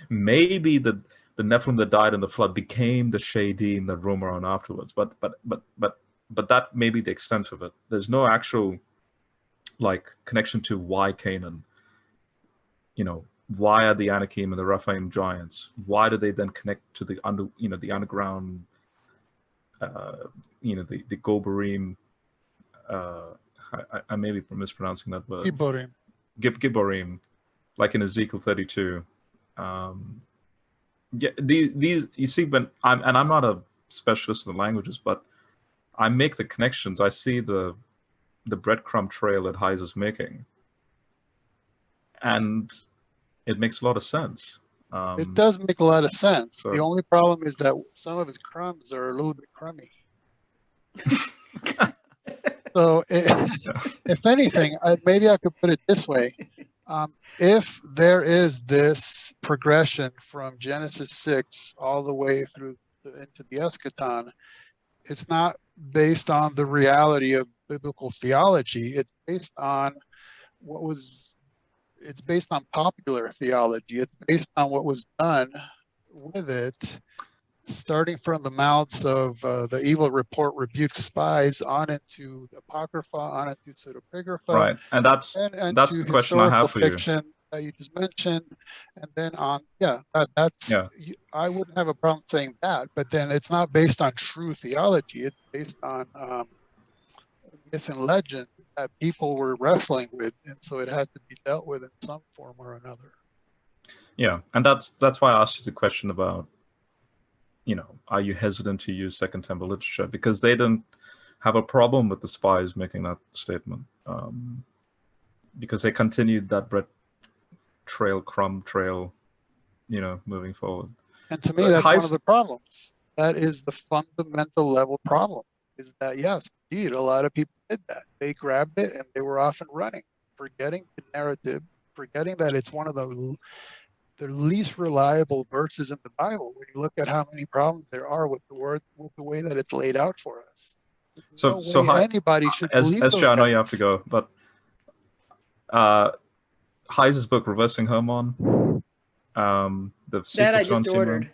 Maybe the Nephilim that died in the flood became the Shadim that roam around afterwards, but that may be the extent of it. There's no actual connection to why Canaan. Why are the Anakim and the Rephaim giants? Why do they then connect to the underground, the Gobarim, I may be mispronouncing that word. Giborim. Gibborim, like in Ezekiel 32. Yeah, these you see, when I'm not a specialist in the languages, but I make the connections. I see the breadcrumb trail that Heise is making, and it makes a lot of sense. It does make a lot of sense. So, the only problem is that some of its crumbs are a little bit crummy. So if anything, maybe I could put it this way. If there is this progression from Genesis 6 all the way through into the eschaton, it's not based on the reality of biblical theology. It's based on it's based on popular theology. It's based on what was done with it, starting from the mouths of the evil report rebukes spies on into the Apocrypha, on into pseudepigrapha. right, and that's the question I have for fiction that you just mentioned, and then on, I wouldn't have a problem saying that, but then it's not based on true theology. It's based on myth and legend that people were wrestling with, and so it had to be dealt with in some form or another. Yeah, and that's why I asked you the question about, are you hesitant to use Second Temple literature? Because they didn't have a problem with the spies making that statement, because they continued that crumb trail, moving forward. And to me, that's one of the problems. That is the fundamental level problem, is that, yes, indeed, a lot of people did that. They grabbed it and they were off and running, forgetting the narrative, forgetting that it's one of the least reliable verses in the Bible when you look at how many problems there are with the word, with the way that it's laid out for us. So anybody should believe those SJ, I know guys. you have to go, but Heise's book, Reversing Hermon, the sequel That I to just Unseen ordered.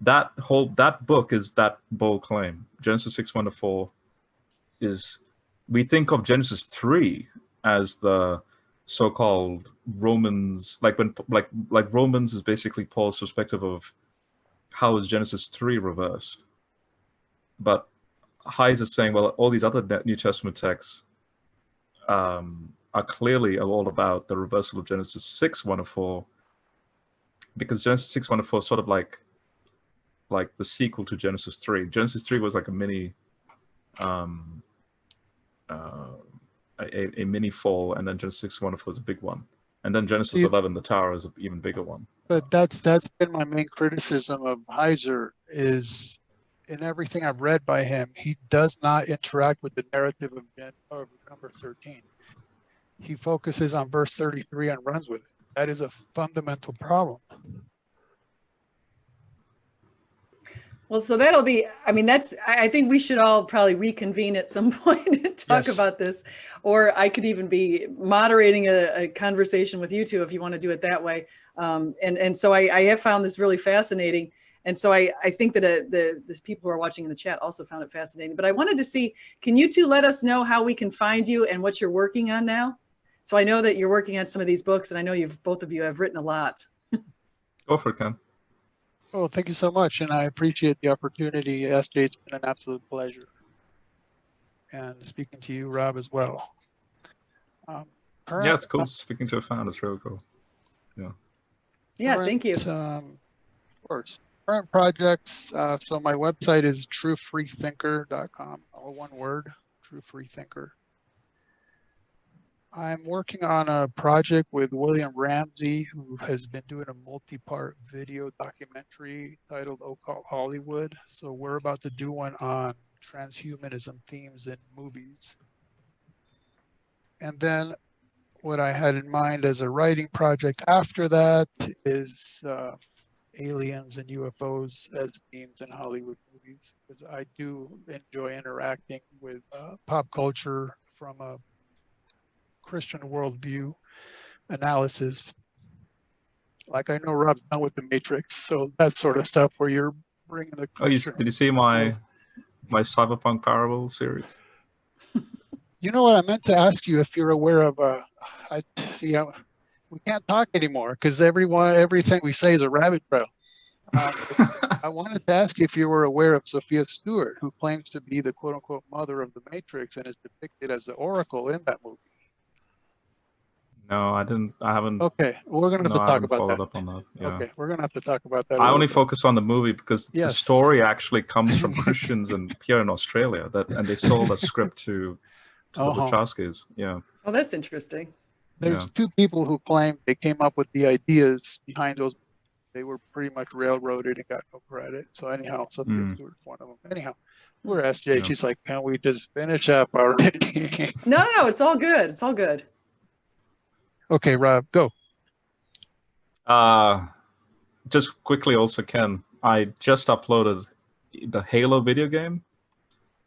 Realm, that book is that bold claim. Genesis 6:1-4 is, we think of Genesis 3 as the so-called Romans, like Romans is basically Paul's perspective of how is Genesis 3 reversed. But Heise is saying, well, all these other New Testament texts are clearly all about the reversal of Genesis 6:1-4, because Genesis 6:1-4 is sort of like the sequel to Genesis 3. Genesis 3 was like a mini a mini fall, and then Genesis 6:1-4 is a big one, and then Genesis 11, the tower, is an even bigger one. But that's been my main criticism of Heiser, is in everything I've read by him, he does not interact with the narrative of number 13. He focuses on verse 33 and runs with it. That is a fundamental problem. Well, so that'll be, I think we should all probably reconvene at some point and talk about this, or I could even be moderating a conversation with you two if you want to do it that way. And so I have found this really fascinating. And so I think that the people who are watching in the chat also found it fascinating. But I wanted to see, can you two let us know how we can find you and what you're working on now? So I know that you're working on some of these books, and I know both of you have written a lot. Go for it, Ken. Oh, thank you so much, and I appreciate the opportunity. SJ, it's been an absolute pleasure. And speaking to you, Rob, as well. Yeah, it's cool speaking to a fan. It's really cool. Yeah, thank you. Of course. Current projects. So my website is truefreethinker.com. All one word, True Free Thinker. I'm working on a project with William Ramsey, who has been doing a multi-part video documentary titled Occult Hollywood. So we're about to do one on transhumanism themes in movies. And then what I had in mind as a writing project after that is aliens and UFOs as themes in Hollywood movies, because I do enjoy interacting with pop culture from a Christian worldview analysis. Like I know Rob's done with The Matrix, so that sort of stuff where you're bringing the Christian. Did you see my cyberpunk parable series? You know what, I meant to ask you if you're aware of we can't talk anymore because everything we say is a rabbit trail. I wanted to ask you if you were aware of Sophia Stewart, who claims to be the quote-unquote mother of the Matrix and is depicted as the Oracle in that movie. No, I didn't. I haven't. Okay, well, we're going to No, have I to talk haven't about followed that. up on that. Yeah. Okay, we're going to have to talk about that. I only focus on the movie because the Yes. story actually comes from Christians and here in Australia and they sold a script to the Wachowskis. Yeah. Oh, that's interesting. There's two people who claim they came up with the ideas behind those. They were pretty much railroaded and got no credit. So anyhow, Sophia Stewart's one of them. Anyhow, we're SJ. Yeah. She's like, can we just finish up already? No, it's all good. It's all good. Okay, Rob, go. Just quickly also, Ken, I just uploaded the Halo video game.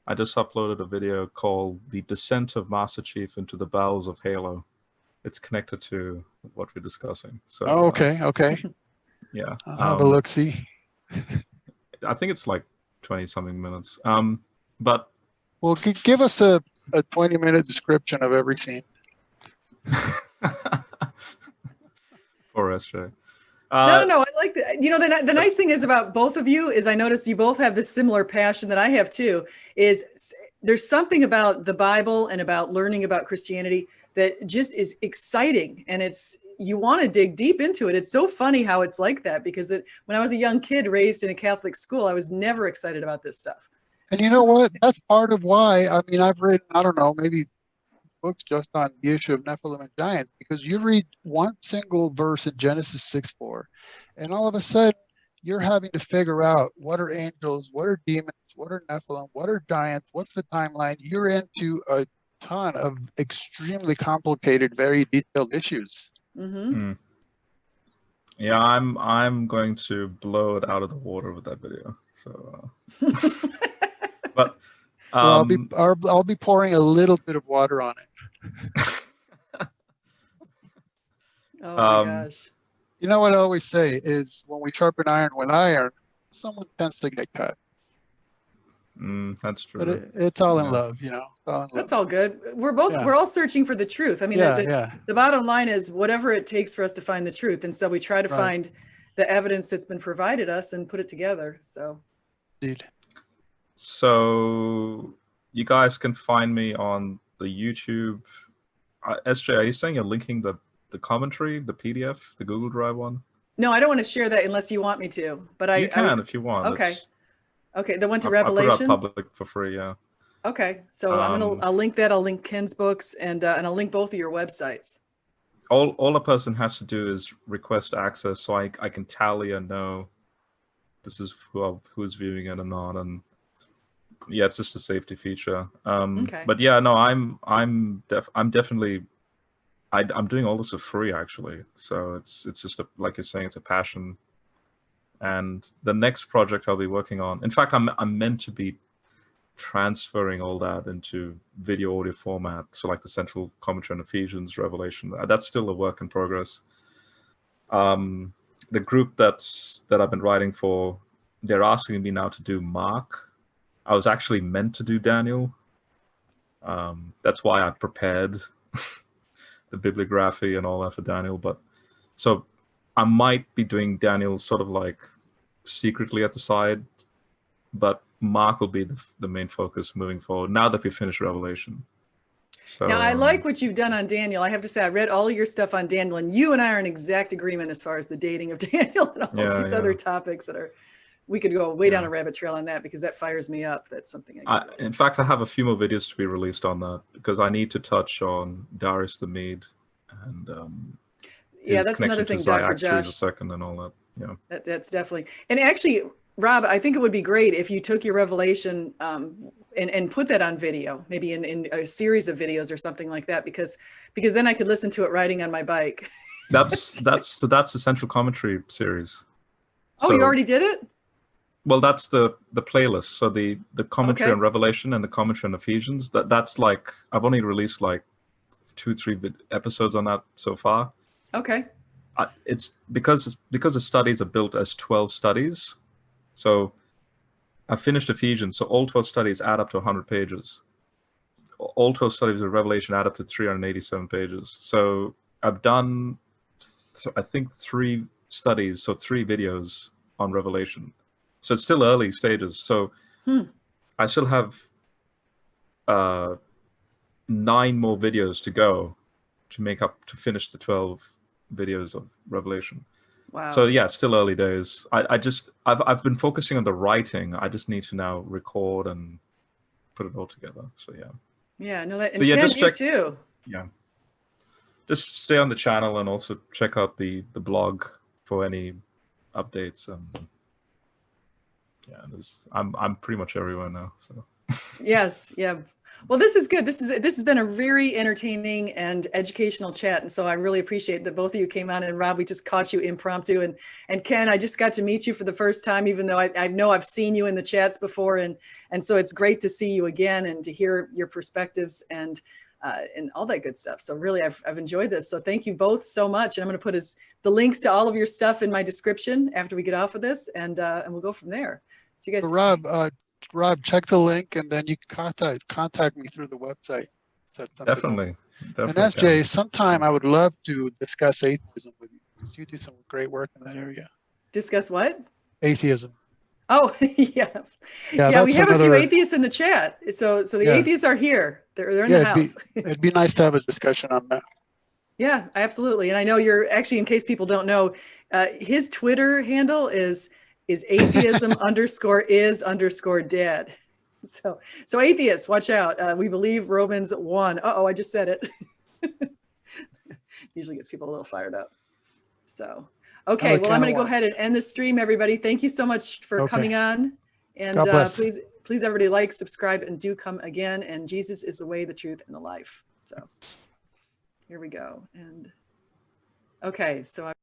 I just uploaded a video called The Descent of Master Chief into the Bowels of Halo. It's connected to what we're discussing. So okay. Yeah. I'll have a look, see. I think it's like 20-something minutes. But well, give us a 20-minute description of every scene. Poor SJ. No, I like that. You know, the nice thing is about both of you is I noticed you both have this similar passion that I have too, is there's something about the Bible and about learning about Christianity that just is exciting. And you want to dig deep into it. It's so funny how it's like that because when I was a young kid raised in a Catholic school, I was never excited about this stuff. And you know what? That's part of why, I mean, I've written, I don't know, maybe books just on the issue of Nephilim and giants, because you read one single verse in Genesis 6:4, and all of a sudden you're having to figure out what are angels, what are demons, what are Nephilim, what are giants, what's the timeline. You're into a ton of extremely complicated, very detailed issues. Mm-hmm. Yeah, I'm going to blow it out of the water with that video. So, but well, I'll be pouring a little bit of water on it. Oh my gosh. You know what I always say is when we sharpen iron with iron, someone tends to get cut. That's true. But it's all in love, you know. That's all good. We're all searching for the truth. I mean, the bottom line is whatever it takes for us to find the truth. And so we try to find the evidence that's been provided us and put it together. So. Indeed. So you guys can find me on the YouTube. SJ, are you saying you're linking the commentary, the PDF, the Google Drive one? No, I don't want to share that unless you want me to. But you can if you want. Okay. Okay, the one to Revelation. I put it out public for free, yeah. Okay, so I'll link that. I'll link Ken's books and I'll link both of your websites. All a person has to do is request access, so I can tally and know this is who's viewing it or not, and yeah, it's just a safety feature. Okay. But yeah, no, I'm definitely I'm doing all this for free actually. So it's just like you're saying, it's a passion. And the next project I'll be working on, in fact, I'm meant to be transferring all that into video audio format. So like the central commentary on Ephesians, Revelation, that's still a work in progress. The group that I've been writing for, they're asking me now to do Mark. I was actually meant to do Daniel. That's why I prepared the bibliography and all that for Daniel. But so I might be doing Daniel sort of like secretly at the side, but Mark will be the main focus moving forward now that we finished Revelation. So now I like what you've done on Daniel. I have to say I read all of your stuff on Daniel, and you and I are in exact agreement as far as the dating of Daniel and all these other topics that we could go way down a rabbit trail on that because that fires me up. That's something in fact, I have a few more videos to be released on that because I need to touch on Darius the Mede and that's another thing, Dr. Josh. II and all that. Yeah, that's definitely. And actually, Rob, I think it would be great if you took your Revelation and put that on video, maybe in a series of videos or something like that, because then I could listen to it riding on my bike. That's the central commentary series. Oh, you already did it? Well, that's the playlist. So the commentary on Revelation and the commentary on Ephesians. That's like I've only released like 2-3 episodes on that so far. Okay. It's because the studies are built as 12 studies. So I finished Ephesians. So all 12 studies add up to 100 pages. All 12 studies of Revelation add up to 387 pages. So I've done, I think, 3 studies, so 3 videos on Revelation. So it's still early stages. So I still have 9 more videos to go to finish the 12 videos of Revelation. Wow. So yeah, it's still early days. I've been focusing on the writing. I just need to now record and put it all together. So yeah. Yeah, no, that, and So yeah, Ken, just you check. too. Yeah. Just stay on the channel and also check out the blog for any updates. And yeah, I'm pretty much everywhere now. So Yes, yeah. Well, this is good. This has been a very entertaining and educational chat, and so I really appreciate that both of you came on. And Rob, we just caught you impromptu, and Ken, I just got to meet you for the first time, even though I know I've seen you in the chats before, and so it's great to see you again and to hear your perspectives and all that good stuff. So really, I've enjoyed this. So thank you both so much. And I'm going to put the links to all of your stuff in my description after we get off of this, and we'll go from there. So you guys. Rob, check the link, and then you can contact me through the website. definitely. And SJ, sometime I would love to discuss atheism with you, because you do some great work in that area. Discuss what? Atheism. Oh, yeah. Yeah, we have a few atheists in the chat. So the atheists are here. They're in the house. It'd be nice to have a discussion on that. Yeah, absolutely. And I know you're actually, in case people don't know, his Twitter handle is atheism_is_dead. So atheists, watch out. We believe Romans 1. Uh-oh, I just said it. Usually gets people a little fired up. So, okay, well, I'm going to go ahead and end the stream, everybody. Thank you so much for coming on. And please, everybody, like, subscribe, and do come again. And Jesus is the way, the truth, and the life. So here we go. And okay, so